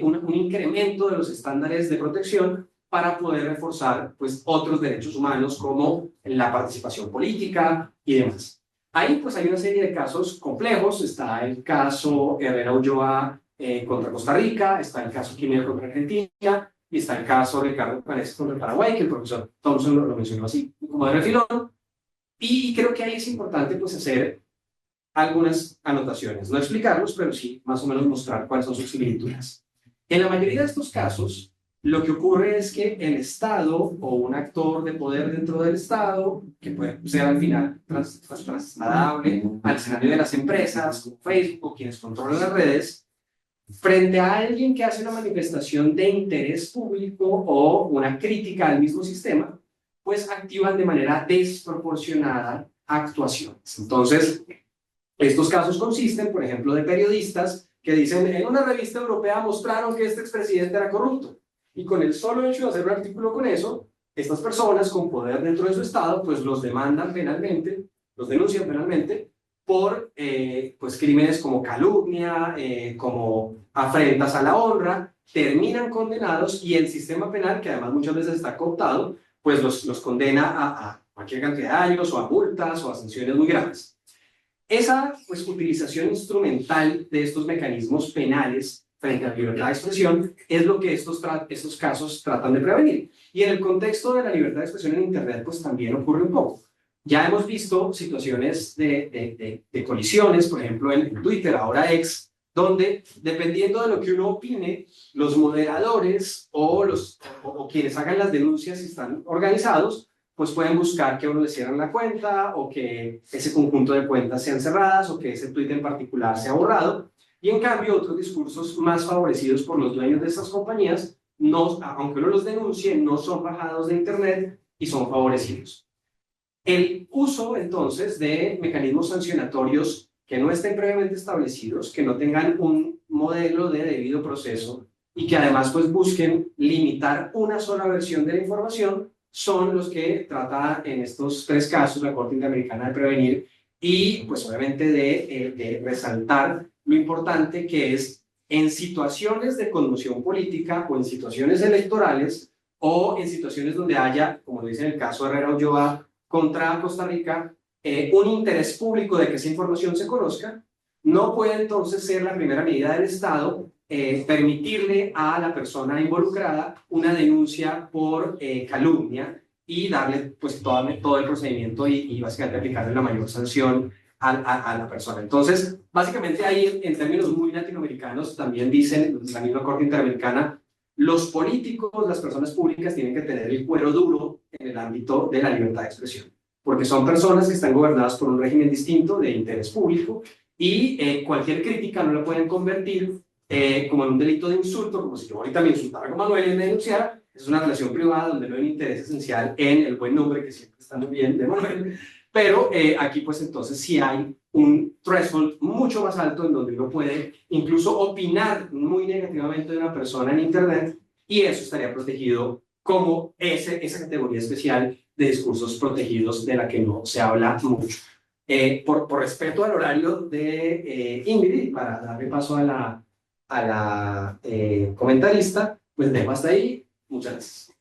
un incremento de los estándares de protección para poder reforzar pues, otros derechos humanos como la participación política y demás. Ahí pues hay una serie de casos complejos, está el caso Herrera Ulloa contra Costa Rica, está el caso Quimero contra Argentina y está el caso Ricardo Pérez contra Paraguay, que el profesor Thompson lo mencionó así, como de refilón, y creo que ahí es importante pues hacer algunas anotaciones, no explicarlos, pero sí más o menos mostrar cuáles son sus similitudes. En la mayoría de estos casos, lo que ocurre es que el Estado o un actor de poder dentro del Estado, que puede ser al final trasladable al escenario de las empresas, como Facebook, o quienes controlan las redes, frente a alguien que hace una manifestación de interés público o una crítica al mismo sistema, pues activan de manera desproporcionada actuaciones. Entonces, estos casos consisten, por ejemplo, de periodistas que dicen, en una revista europea mostraron que este expresidente era corrupto. Y con el solo hecho de hacer un artículo con eso, estas personas con poder dentro de su estado, pues los demandan penalmente, los denuncian penalmente por pues crímenes como calumnia, como afrentas a la honra, terminan condenados y el sistema penal, que además muchas veces está cooptado, pues los condena a cualquier cantidad de años o a multas o a sanciones muy graves. Esa pues, utilización instrumental de estos mecanismos penales frente a la libertad de expresión es lo que estos casos tratan de prevenir. Y en el contexto de la libertad de expresión en Internet, pues también ocurre un poco. Ya hemos visto situaciones de colisiones, por ejemplo, en Twitter, ahora X, donde dependiendo de lo que uno opine, los moderadores o quienes hagan las denuncias si están organizados, pues pueden buscar que uno le cierren la cuenta o que ese conjunto de cuentas sean cerradas o que ese tweet en particular sea borrado. Y en cambio, otros discursos más favorecidos por los dueños de estas compañías, no, aunque uno los denuncie, no son bajados de Internet y son favorecidos. El uso, entonces, de mecanismos sancionatorios que no estén previamente establecidos, que no tengan un modelo de debido proceso y que además pues, busquen limitar una sola versión de la información, son los que trata en estos tres casos la Corte Interamericana de prevenir y, pues obviamente, de resaltar lo importante que es en situaciones de conmoción política o en situaciones electorales o en situaciones donde haya, como lo dice en el caso de Herrera Ulloa contra Costa Rica, un interés público de que esa información se conozca, no puede entonces ser la primera medida del Estado permitirle a la persona involucrada una denuncia por calumnia y darle pues todo el procedimiento y básicamente aplicarle la mayor sanción a la persona. Entonces, básicamente ahí en términos muy latinoamericanos también dicen la misma Corte Interamericana, los políticos, las personas públicas tienen que tener el cuero duro en el ámbito de la libertad de expresión, porque son personas que están gobernadas por un régimen distinto de interés público y cualquier crítica no la pueden convertir como en un delito de insulto, como si yo ahorita me insultara con Manuel y me denunciara. Es una relación privada donde no hay un interés esencial en el buen nombre, que siempre está muy bien de Manuel, pero aquí pues entonces sí hay un threshold mucho más alto en donde uno puede incluso opinar muy negativamente de una persona en Internet y eso estaría protegido como esa categoría especial de discursos protegidos de la que no se habla mucho. Por respeto al horario de Ingrid, para darle paso a la comentarista, pues dejo hasta ahí. Muchas gracias.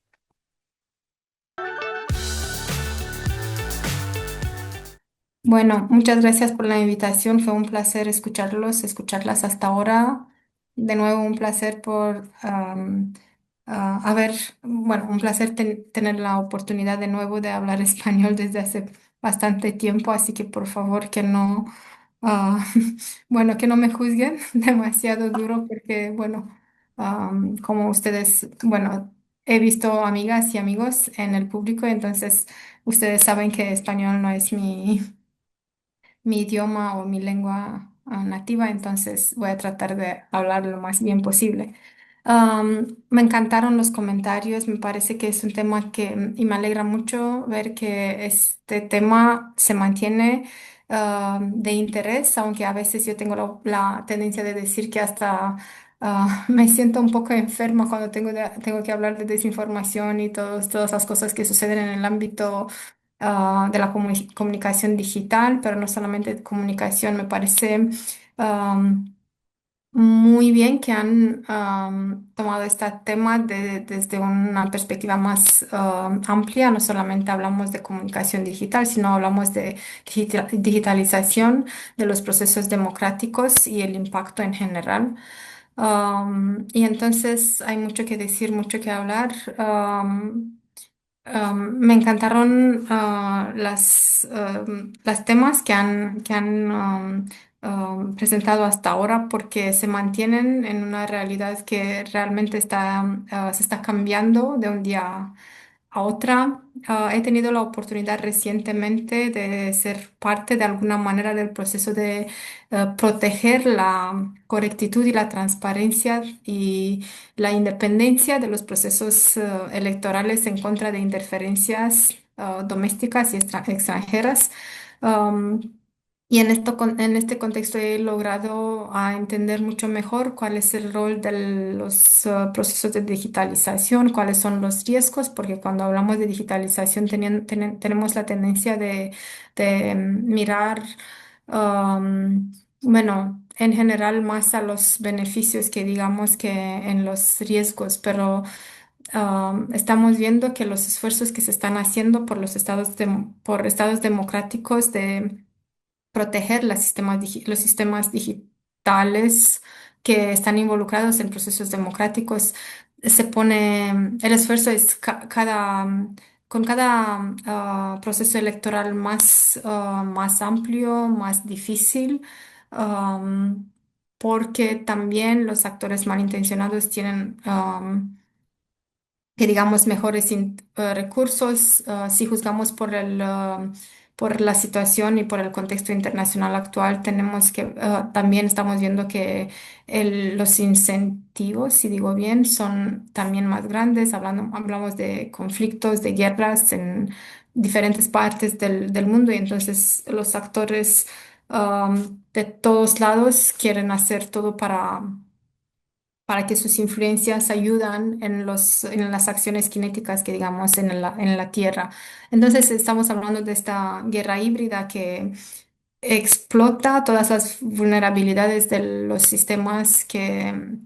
Bueno, muchas gracias por la invitación. Fue un placer escucharlas hasta ahora. De nuevo, un placer por bueno, un placer tener la oportunidad de nuevo de hablar español desde hace bastante tiempo, así que por favor que no, ah, bueno, que no me juzguen demasiado duro porque, bueno, como ustedes, bueno, he visto amigas y amigos en el público, entonces ustedes saben que español no es mi idioma o mi lengua nativa, entonces voy a tratar de hablar lo más bien posible. Me encantaron los comentarios, me parece que es un tema y me alegra mucho ver que este tema se mantiene de interés, aunque a veces yo tengo la tendencia de decir que hasta me siento un poco enferma cuando tengo que hablar de desinformación y todas las cosas que suceden en el ámbito de la comunicación digital, pero no solamente de comunicación. Me parece am, muy bien que han tomado este tema desde una perspectiva más amplia. No solamente hablamos de comunicación digital, sino hablamos de digitalización de los procesos democráticos y el impacto en general. Y entonces hay mucho que decir, mucho que hablar. Me encantaron las temas que han presentado hasta ahora porque se mantienen en una realidad que realmente se está cambiando de un día a otra. He tenido la oportunidad recientemente de ser parte de alguna manera del proceso de proteger la correctitud y la transparencia y la independencia de los procesos electorales en contra de interferencias domésticas y extranjeras. Um, y en este contexto he logrado entender mucho mejor cuál es el rol de los procesos de digitalización, cuáles son los riesgos, porque cuando hablamos de digitalización tenemos la tendencia de mirar, bueno, en general más a los beneficios que digamos que en los riesgos, pero estamos viendo que los esfuerzos que se están haciendo por por estados democráticos de proteger los sistemas digitales que están involucrados en procesos democráticos. El esfuerzo es con cada proceso electoral más amplio, más difícil, um, porque también los actores malintencionados tienen que digamos mejores recursos. Si juzgamos por la situación y por el contexto internacional actual, tenemos que también estamos viendo que los incentivos, si digo bien, son también más grandes. Hablamos de conflictos, de guerras en diferentes partes del mundo y entonces los actores de todos lados quieren hacer todo para que sus influencias ayudan en las acciones cinéticas que digamos en la Tierra. Entonces estamos hablando de esta guerra híbrida que explota todas las vulnerabilidades de los sistemas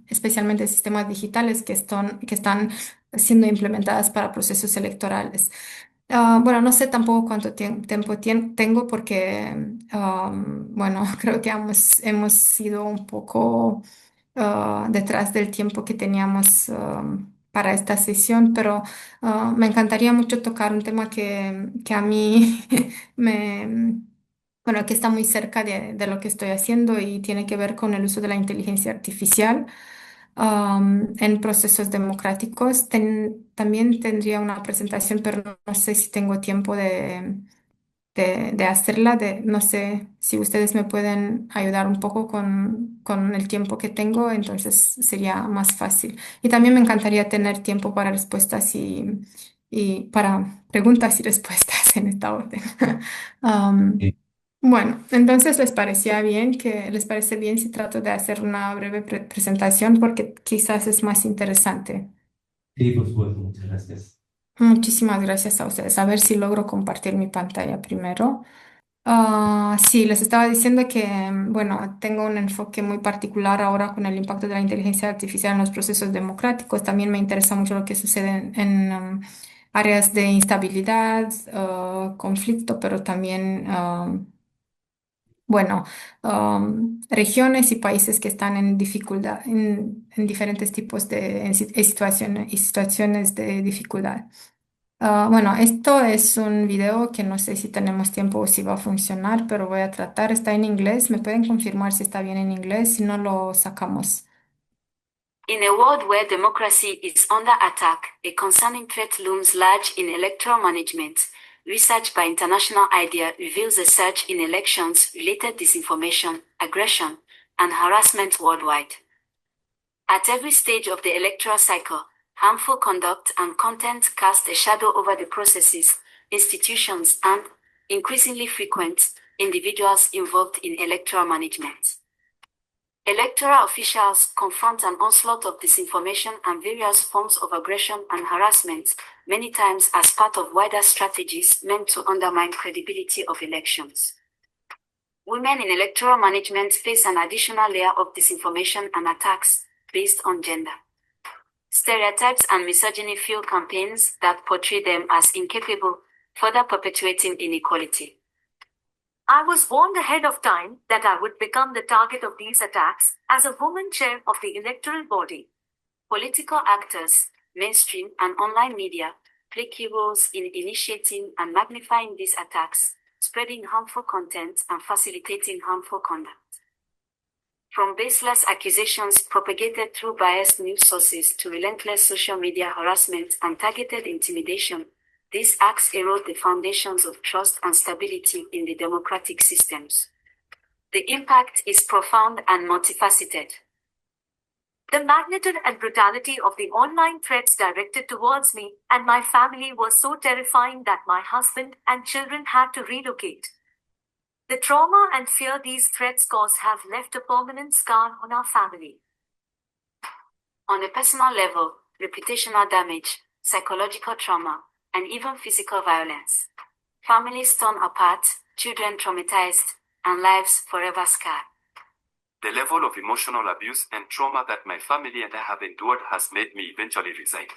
especialmente sistemas digitales que están siendo implementadas para procesos electorales. Bueno, no sé tampoco cuánto tiempo tengo porque, bueno, creo que hemos sido un poco detrás del tiempo que teníamos para esta sesión, pero me encantaría mucho tocar un tema que a mí me, bueno, que está muy cerca de lo que estoy haciendo y tiene que ver con el uso de la inteligencia artificial en procesos democráticos. También tendría una presentación, pero no sé si tengo tiempo de hacerla. No sé si ustedes me pueden ayudar un poco con el tiempo que tengo, entonces sería más fácil. Y también me encantaría tener tiempo para respuestas y para preguntas y respuestas en esta orden. Am, Sí, bueno, entonces les parece bien si trato de hacer una breve presentación porque quizás es más interesante. sí, por supuesto, muchas gracias. Muchísimas gracias a ustedes. A ver si logro compartir mi pantalla primero. Sí, les estaba diciendo que, bueno, tengo un enfoque muy particular ahora con el impacto de la inteligencia artificial en los procesos democráticos. También me interesa mucho lo que sucede áreas de instabilidad, conflicto, pero también, bueno, regiones y países que están en dificultad, en diferentes tipos situaciones de dificultad. Bueno, esto es un video que no sé si tenemos tiempo o si va a funcionar, pero voy a tratar. Está en inglés. ¿Me pueden confirmar si está bien en inglés? Si no, lo sacamos. In a world where democracy is under attack, a concerning threat looms large in electoral management. Research by International IDEA reveals a surge in elections-related disinformation, aggression, and harassment worldwide. At every stage of the electoral cycle, harmful conduct and content cast a shadow over the processes, institutions, and, increasingly frequent, individuals involved in electoral management. Electoral officials confront an onslaught of disinformation and various forms of aggression and harassment, many times as part of wider strategies meant to undermine credibility of elections. Women in electoral management face an additional layer of disinformation and attacks based on gender. Stereotypes and misogyny fuel campaigns that portray them as incapable, further perpetuating inequality. I was warned ahead of time that I would become the target of these attacks as a woman chair of the electoral body. Political actors, mainstream and online media play key roles in initiating and magnifying these attacks, spreading harmful content and facilitating harmful conduct. From baseless accusations propagated through biased news sources to relentless social media harassment and targeted intimidation, these acts erode the foundations of trust and stability in the democratic systems. The impact is profound and multifaceted. The magnitude and brutality of the online threats directed towards me and my family was so terrifying that my husband and children had to relocate. The trauma and fear these threats cause have left a permanent scar on our family. On a personal level, reputational damage, psychological trauma, and even physical violence. Families torn apart, children traumatized, and lives forever scarred. The level of emotional abuse and trauma that my family and I have endured has made me eventually resign.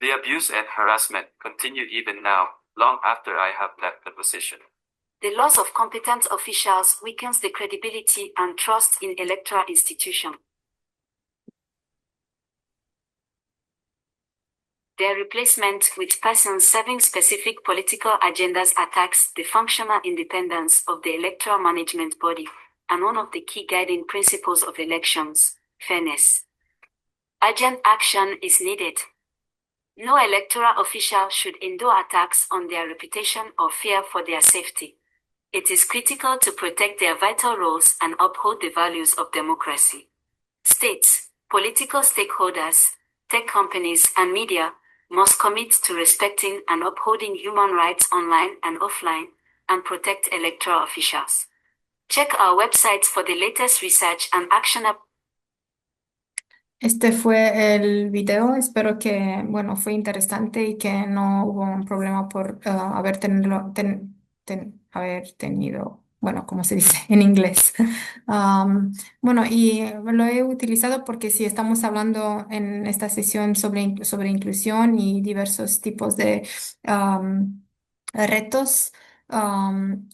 The abuse and harassment continue even now, long after I have left the position. The loss of competent officials weakens the credibility and trust in electoral institutions. Their replacement with persons serving specific political agendas attacks the functional independence of the electoral management body and one of the key guiding principles of elections, fairness. Urgent action is needed. No electoral official should endure attacks on their reputation or fear for their safety. It is critical to protect their vital roles and uphold the values of democracy. States, political stakeholders, tech companies, and media must commit to respecting and upholding human rights online and offline and protect electoral officials. Check our website for the latest research and actionable. Este fue el video. Espero que, bueno, fue interesante y que no hubo un problema por haber tenido bueno, como se dice en inglés. Bueno, y lo he utilizado porque si estamos hablando en esta sesión sobre inclusión y diversos tipos de retos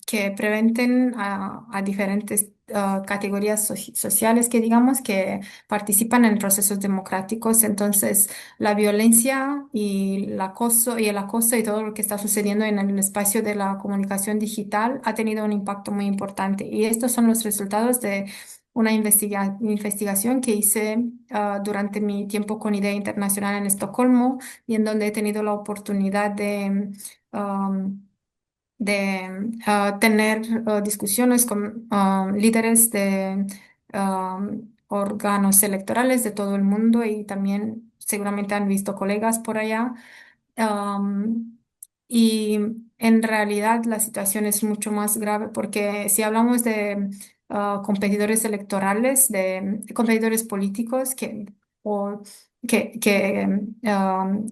que preventen a diferentes categorías sociales que digamos que participan en procesos democráticos. Entonces, la violencia y el acoso y todo lo que está sucediendo en el espacio de la comunicación digital ha tenido un impacto muy importante. Y estos son los resultados de una investigación que hice durante mi tiempo con Idea Internacional en Estocolmo y en donde he tenido la oportunidad um, de tener discusiones con líderes de órganos electorales de todo el mundo y también seguramente han visto colegas por allá. Um, y en realidad la situación es mucho más grave porque si hablamos de competidores electorales, de competidores políticos o que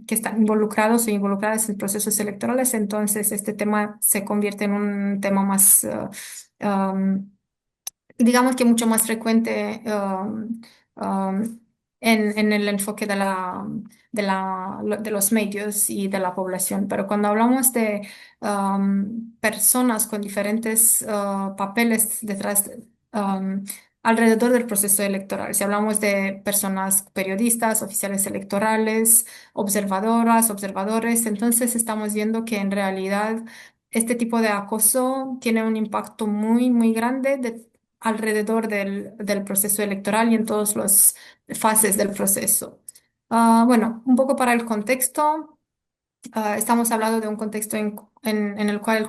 están involucrados o involucradas en procesos electorales, entonces este tema se convierte en un tema más, um, digamos que mucho más frecuente en el enfoque de los medios y de la población. Pero cuando hablamos de personas con diferentes papeles detrás, alrededor del proceso electoral, si hablamos de personas periodistas, oficiales electorales, observadoras, observadores, entonces estamos viendo que en realidad este tipo de acoso tiene un impacto muy, muy grande alrededor del proceso electoral y en todas las fases del proceso. Bueno, un poco para el contexto. Estamos hablando de un contexto en el cual el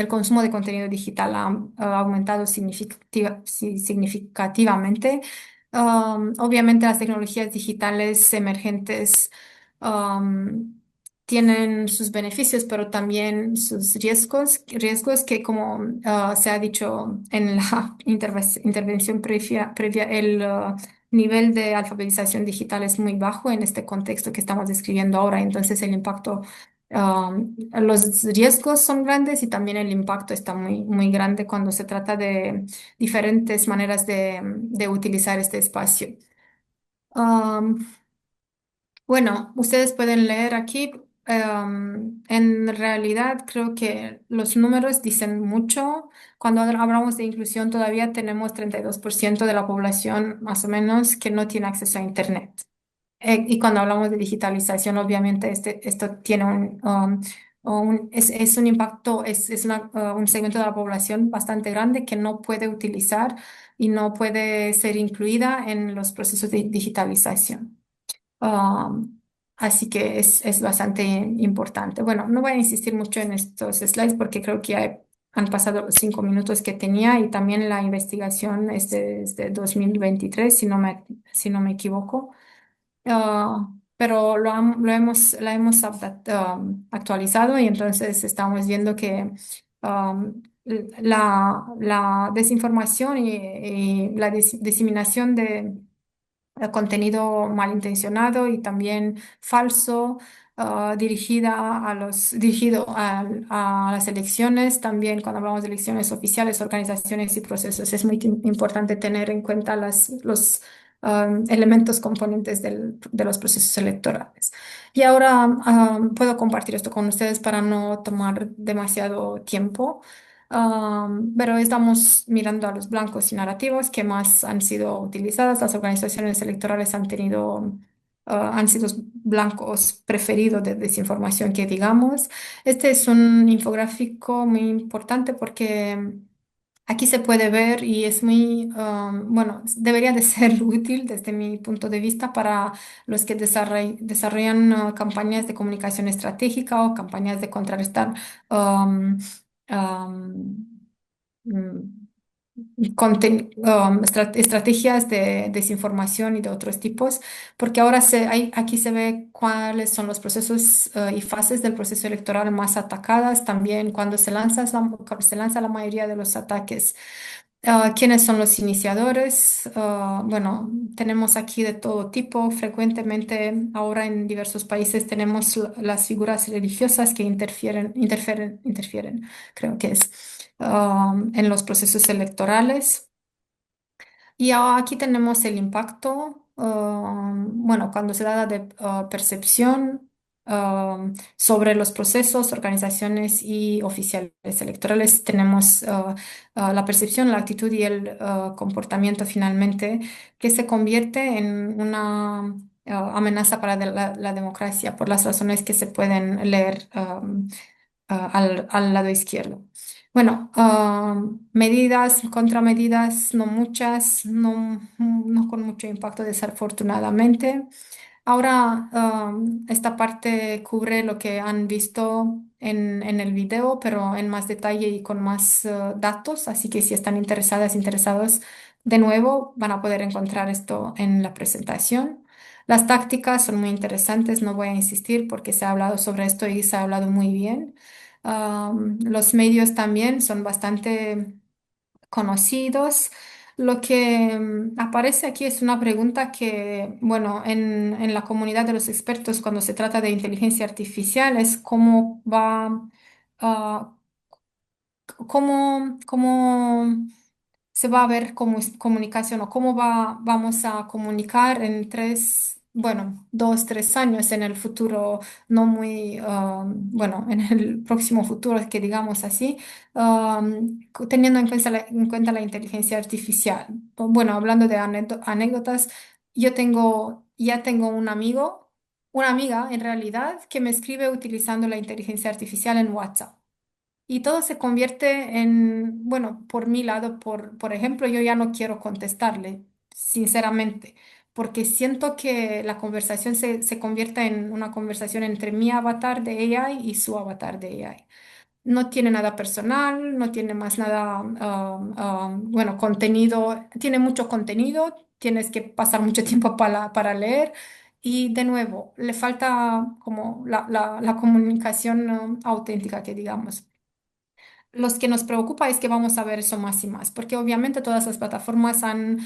consumo de contenido digital ha aumentado significativamente. Obviamente las tecnologías digitales emergentes um, tienen sus beneficios, pero también sus riesgos que como se ha dicho en la intervención previa nivel de alfabetización digital es muy bajo en este contexto que estamos describiendo ahora, entonces el impacto, los riesgos son grandes y también el impacto está muy, muy grande cuando se trata de diferentes maneras de utilizar este espacio. Um, bueno, ustedes pueden leer aquí. En realidad, creo que los números dicen mucho. Cuando hablamos de inclusión, todavía tenemos 32% de la población, más o menos, que no tiene acceso a Internet. Y cuando hablamos de digitalización, obviamente esto tiene es un impacto, un segmento de la población bastante grande que no puede utilizar y no puede ser incluida en los procesos de digitalización. Um, Así que es bastante importante. Bueno, no voy a insistir mucho en estos slides porque creo que ya han pasado los 5 minutos que tenía y también la investigación es de 2023, si no me equivoco. Pero la hemos actualizado y entonces estamos viendo que la desinformación y la diseminación de contenido malintencionado y también falso, dirigido a las elecciones. También cuando hablamos de elecciones oficiales, organizaciones y procesos, es muy importante tener en cuenta los elementos componentes de los procesos electorales. Y ahora puedo compartir esto con ustedes para no tomar demasiado tiempo. Pero estamos mirando a los blancos y narrativos que más han sido utilizadas. Las organizaciones electorales han sido blancos preferidos de desinformación que digamos. Este es un infográfico muy importante porque aquí se puede ver y es muy, bueno, debería de ser útil desde mi punto de vista para los que desarrollan campañas de comunicación estratégica o campañas de contrarrestar um, um, mm, estrategias de desinformación y de otros tipos, porque ahora aquí se ve cuáles son los procesos y fases del proceso electoral más atacadas, también cuando se lanza la mayoría de los ataques. ¿Quiénes son los iniciadores? Bueno, tenemos aquí de todo tipo. Frecuentemente, ahora en diversos países tenemos las figuras religiosas que interfieren, creo que es. en los procesos electorales. Y aquí tenemos el impacto, bueno, cuando se da la percepción sobre los procesos, organizaciones y oficiales electorales, tenemos la percepción, la actitud y el comportamiento finalmente que se convierte en una amenaza para la democracia por las razones que se pueden leer al lado izquierdo. Bueno, medidas, contramedidas, no muchas, no con mucho impacto desafortunadamente. Ahora, esta parte cubre lo que han visto en el video, pero en más detalle y con más datos, así que si están interesadas, interesados, de nuevo van a poder encontrar esto en la presentación. Las tácticas son muy interesantes, no voy a insistir porque se ha hablado sobre esto y se ha hablado muy bien. Los medios también son bastante conocidos. Lo que aparece aquí es una pregunta que, bueno, en la comunidad de los expertos, cuando se trata de inteligencia artificial, es ah, cómo se va a ver como comunicación o vamos a comunicar en 2, 3 años en el futuro, no muy, bueno, en el próximo futuro, que digamos así, teniendo en cuenta la inteligencia artificial. Bueno, hablando de anécdotas, ya tengo un amigo, una amiga en realidad, que me escribe utilizando la inteligencia artificial en WhatsApp. Y todo se convierte en, bueno, por mi lado, por ejemplo, yo ya no quiero contestarle, sinceramente, porque siento que la conversación se convierte en una conversación entre mi avatar de AI y su avatar de AI. No tiene nada personal, no tiene más nada, bueno, contenido, tiene mucho contenido, tienes que pasar mucho tiempo para leer. Y de nuevo, le falta como la comunicación auténtica, que digamos. Los que nos preocupa es que vamos a ver eso más y más, porque obviamente todas las plataformas han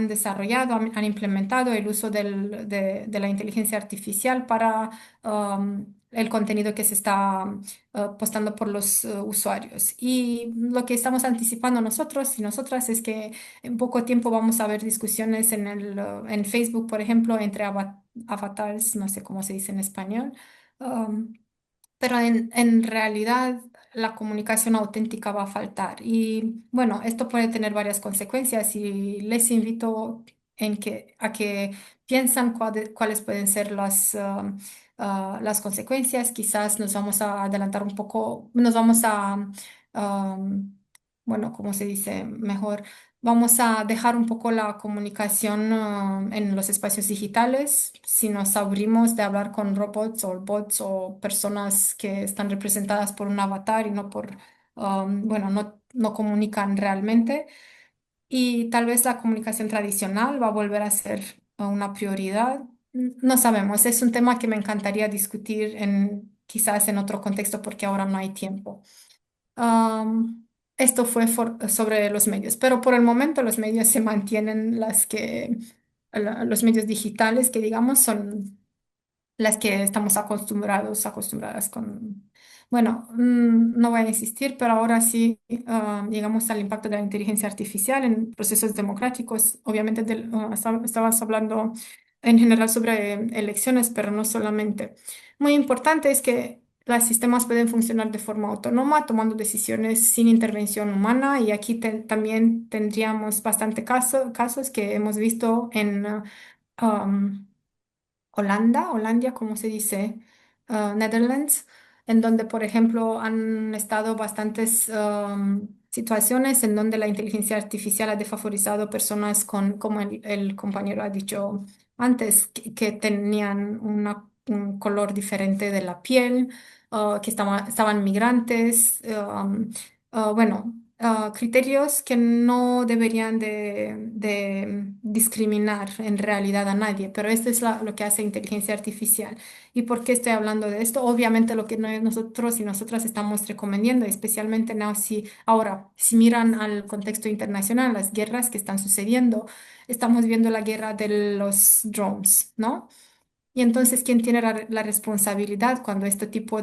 desarrollado, han implementado el uso de la inteligencia artificial para el contenido que se está postando por los usuarios. Y lo que estamos anticipando nosotros y nosotras es que en poco tiempo vamos a ver discusiones en Facebook, por ejemplo, entre avatars, no sé cómo se dice en español. um, pero en realidad la comunicación auténtica va a faltar. Y bueno, esto puede tener varias consecuencias y les invito a que piensan cuáles pueden ser las consecuencias. Quizás nos vamos a adelantar un poco, nos vamos bueno, ¿cómo se dice? Mejor. Vamos a dejar un poco la comunicación en los espacios digitales si nos abrimos de hablar con robots o bots o personas que están representadas por un avatar y no bueno, no comunican realmente. Y tal vez la comunicación tradicional va a volver a ser una prioridad. No sabemos, es un tema que me encantaría discutir quizás en otro contexto porque ahora no hay tiempo. Esto fue sobre los medios, pero por el momento los medios se mantienen los medios digitales que digamos son las que estamos acostumbradas con. Bueno, no voy a insistir, pero ahora sí llegamos al impacto de la inteligencia artificial en procesos democráticos. Obviamente estabas hablando en general sobre elecciones, pero no solamente. Muy importante es que los sistemas pueden funcionar de forma autónoma, tomando decisiones sin intervención humana, y aquí también tendríamos bastante casos que hemos visto en Holanda, ¿cómo se dice? Netherlands, en donde, por ejemplo, han estado bastantes situaciones en donde la inteligencia artificial ha desfavorizado personas como el compañero ha dicho antes, que tenían un color diferente de la piel, que estaban migrantes, bueno. Criterios que no deberían de discriminar en realidad a nadie, pero esto es lo que hace inteligencia artificial. ¿Y por qué estoy hablando de esto? Obviamente lo que nosotros y nosotras estamos recomendando, especialmente ahora, si miran al contexto internacional, las guerras que están sucediendo, estamos viendo la guerra de los drones, ¿no? Y entonces, ¿quién tiene la responsabilidad cuando este tipo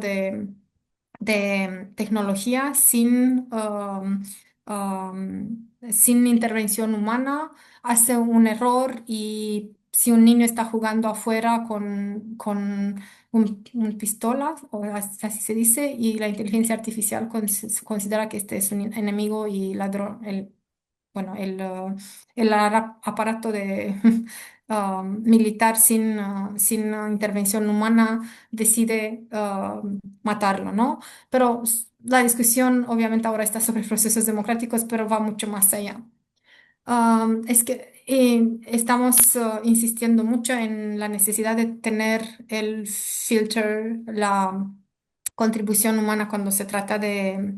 de tecnología sin intervención humana, hace un error y si un niño está jugando afuera con un pistola, o así se dice, y la inteligencia artificial considera que este es un enemigo y ladrón, bueno, el aparato de militar sin intervención humana decide matarlo, ¿no? Pero la discusión obviamente ahora está sobre procesos democráticos, pero va mucho más allá. Es que estamos insistiendo mucho en la necesidad de tener el filter, la contribución humana cuando se trata de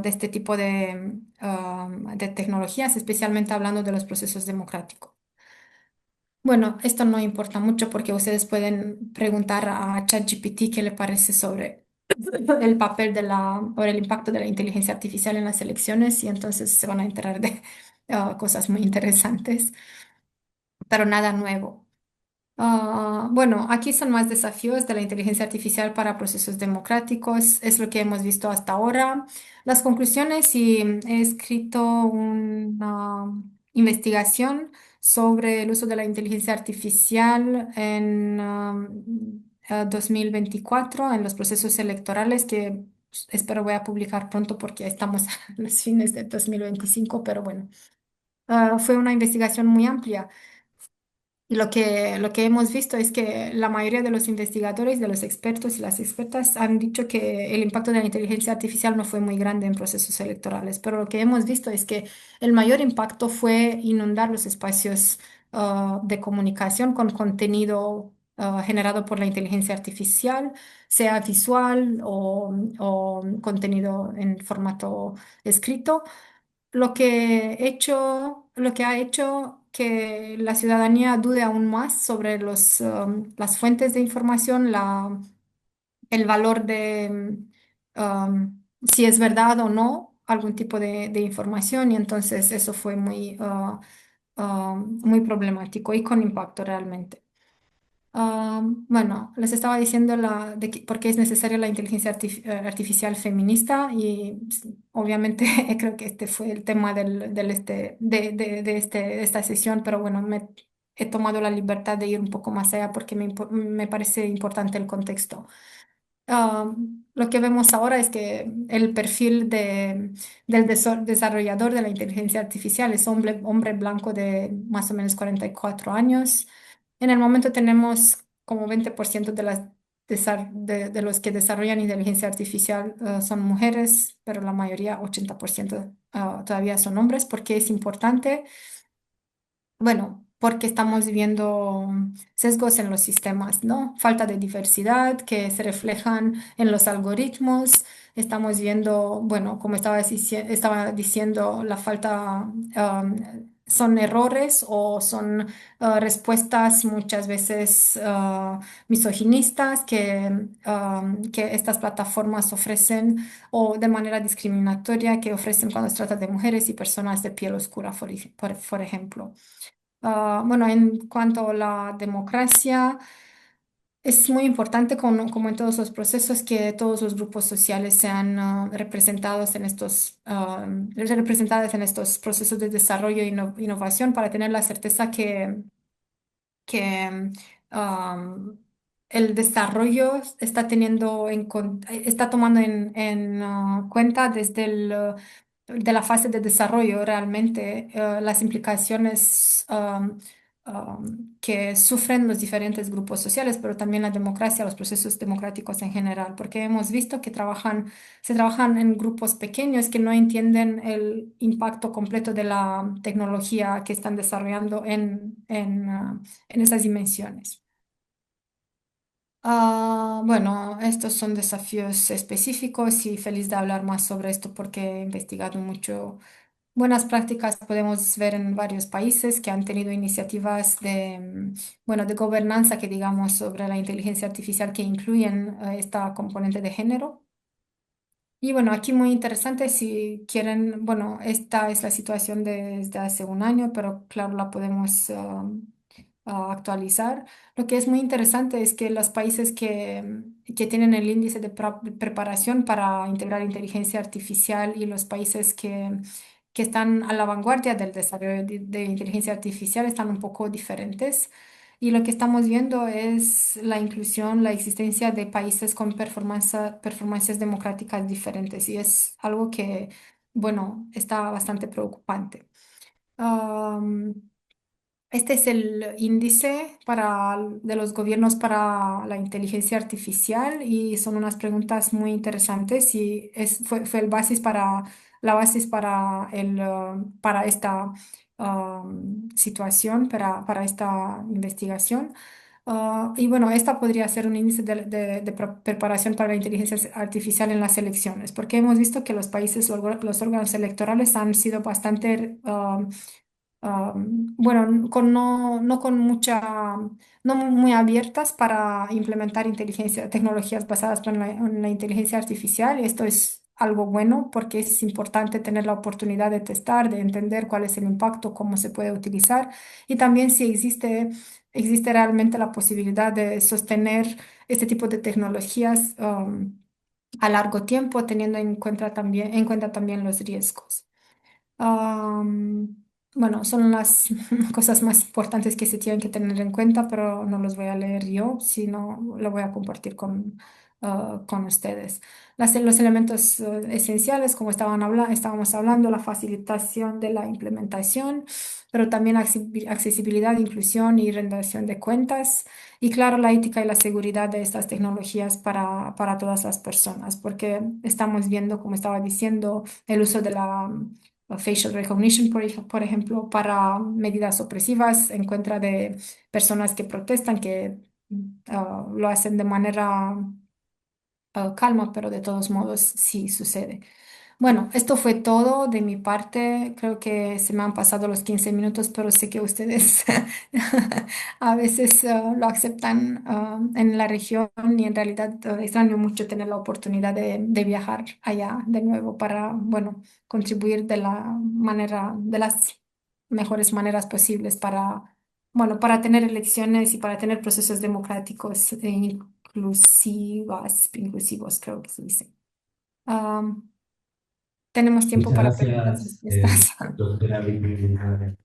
este tipo de tecnologías, especialmente hablando de los procesos democráticos. Bueno, esto no importa mucho porque ustedes pueden preguntar a ChatGPT qué le parece sobre el papel o el impacto de la inteligencia artificial en las elecciones y entonces se van a enterar de cosas muy interesantes, pero nada nuevo. Bueno, aquí son más desafíos de la inteligencia artificial para procesos democráticos. Es lo que hemos visto hasta ahora. Las conclusiones y he escrito una investigación sobre el uso de la inteligencia artificial en 2024 en los procesos electorales que espero voy a publicar pronto porque estamos a los fines de 2025, pero bueno, fue una investigación muy amplia. Y lo que hemos visto es que la mayoría de los investigadores, de los expertos y las expertas han dicho que el impacto de la inteligencia artificial no fue muy grande en procesos electorales, pero lo que hemos visto es que el mayor impacto fue inundar los espacios de comunicación con contenido generado por la inteligencia artificial, sea visual o contenido en formato escrito lo que ha hecho que la ciudadanía dude aún más sobre las fuentes de información, el valor de si es verdad o no algún tipo de información, y entonces eso fue muy problemático y con impacto realmente. Bueno, les estaba diciendo por qué es necesaria la inteligencia artificial feminista y obviamente creo que este fue el tema de esta sesión, pero bueno, he tomado la libertad de ir un poco más allá porque me parece importante el contexto. Lo que vemos ahora es que el perfil del desarrollador de la inteligencia artificial es hombre blanco de más o menos 44 años. En el momento tenemos como 20% de los que desarrollan inteligencia artificial son mujeres, pero la mayoría, 80%, todavía son hombres. ¿Por qué es importante? Bueno, porque estamos viviendo sesgos en los sistemas, ¿no? Falta de diversidad que se reflejan en los algoritmos. Estamos viendo, bueno, como estaba diciendo, la falta, son errores o son respuestas muchas veces misoginistas que estas plataformas ofrecen o de manera discriminatoria que ofrecen cuando se trata de mujeres y personas de piel oscura, por ejemplo. Bueno, en cuanto a la democracia, es muy importante, como en todos los procesos, que todos los grupos sociales sean representados en estos procesos de desarrollo e innovación para tener la certeza que el desarrollo está tomando en cuenta desde de la fase de desarrollo realmente las implicaciones que sufren los diferentes grupos sociales, pero también la democracia, los procesos democráticos en general, porque hemos visto que se trabajan en grupos pequeños que no entienden el impacto completo de la tecnología que están desarrollando en esas dimensiones. Bueno, estos son desafíos específicos y feliz de hablar más sobre esto porque he investigado mucho. Buenas prácticas podemos ver en varios países que han tenido iniciativas bueno, de gobernanza que digamos sobre la inteligencia artificial que incluyen esta componente de género. Y bueno, aquí muy interesante si quieren, bueno, esta es la situación desde hace un año, pero claro, la podemos actualizar. Lo que es muy interesante es que los países que tienen el índice de preparación para integrar inteligencia artificial y los países que están a la vanguardia del desarrollo de inteligencia artificial están un poco diferentes. Y lo que estamos viendo es la inclusión, la existencia de países con performancias democráticas diferentes. Y es algo que, bueno, está bastante preocupante. Am, este es el índice de los gobiernos para la inteligencia artificial y son unas preguntas muy interesantes y fue la basis para esta situación, para esta investigación. Y bueno, esta podría ser un índice de preparación para la inteligencia artificial en las elecciones, porque hemos visto que los órganos electorales han sido bastante bueno, no con no muy abiertas para implementar tecnologías basadas en la inteligencia artificial. Esto es algo bueno porque es importante tener la oportunidad de testar, de entender cuál es el impacto, cómo se puede utilizar y también si existe realmente la posibilidad de sostener este tipo de tecnologías, a largo tiempo, teniendo en cuenta también los riesgos. Am, bueno, son las cosas más importantes que se tienen que tener en cuenta, pero no los voy a leer yo, sino lo voy a compartir con ustedes. Los elementos esenciales, como estábamos hablando, la facilitación de la implementación, pero también accesibilidad, inclusión y rendición de cuentas. Y claro, la ética y la seguridad de estas tecnologías para todas las personas, porque estamos viendo, como estaba diciendo, el uso de la facial recognition, por ejemplo, para medidas opresivas en contra de personas que protestan, que lo hacen de manera calma, pero de todos modos sí sucede. Bueno, esto fue todo de mi parte. Creo que se me han pasado los 15 minutos, pero sé que ustedes a veces lo aceptan en la región y en realidad extraño mucho tener la oportunidad de viajar allá de nuevo para, bueno, contribuir de las mejores maneras posibles para, bueno, para tener elecciones y para tener procesos democráticos inclusivos, creo que se dice. Tenemos tiempo Muchas para preguntas y gracias, respuestas. doctora Viviana.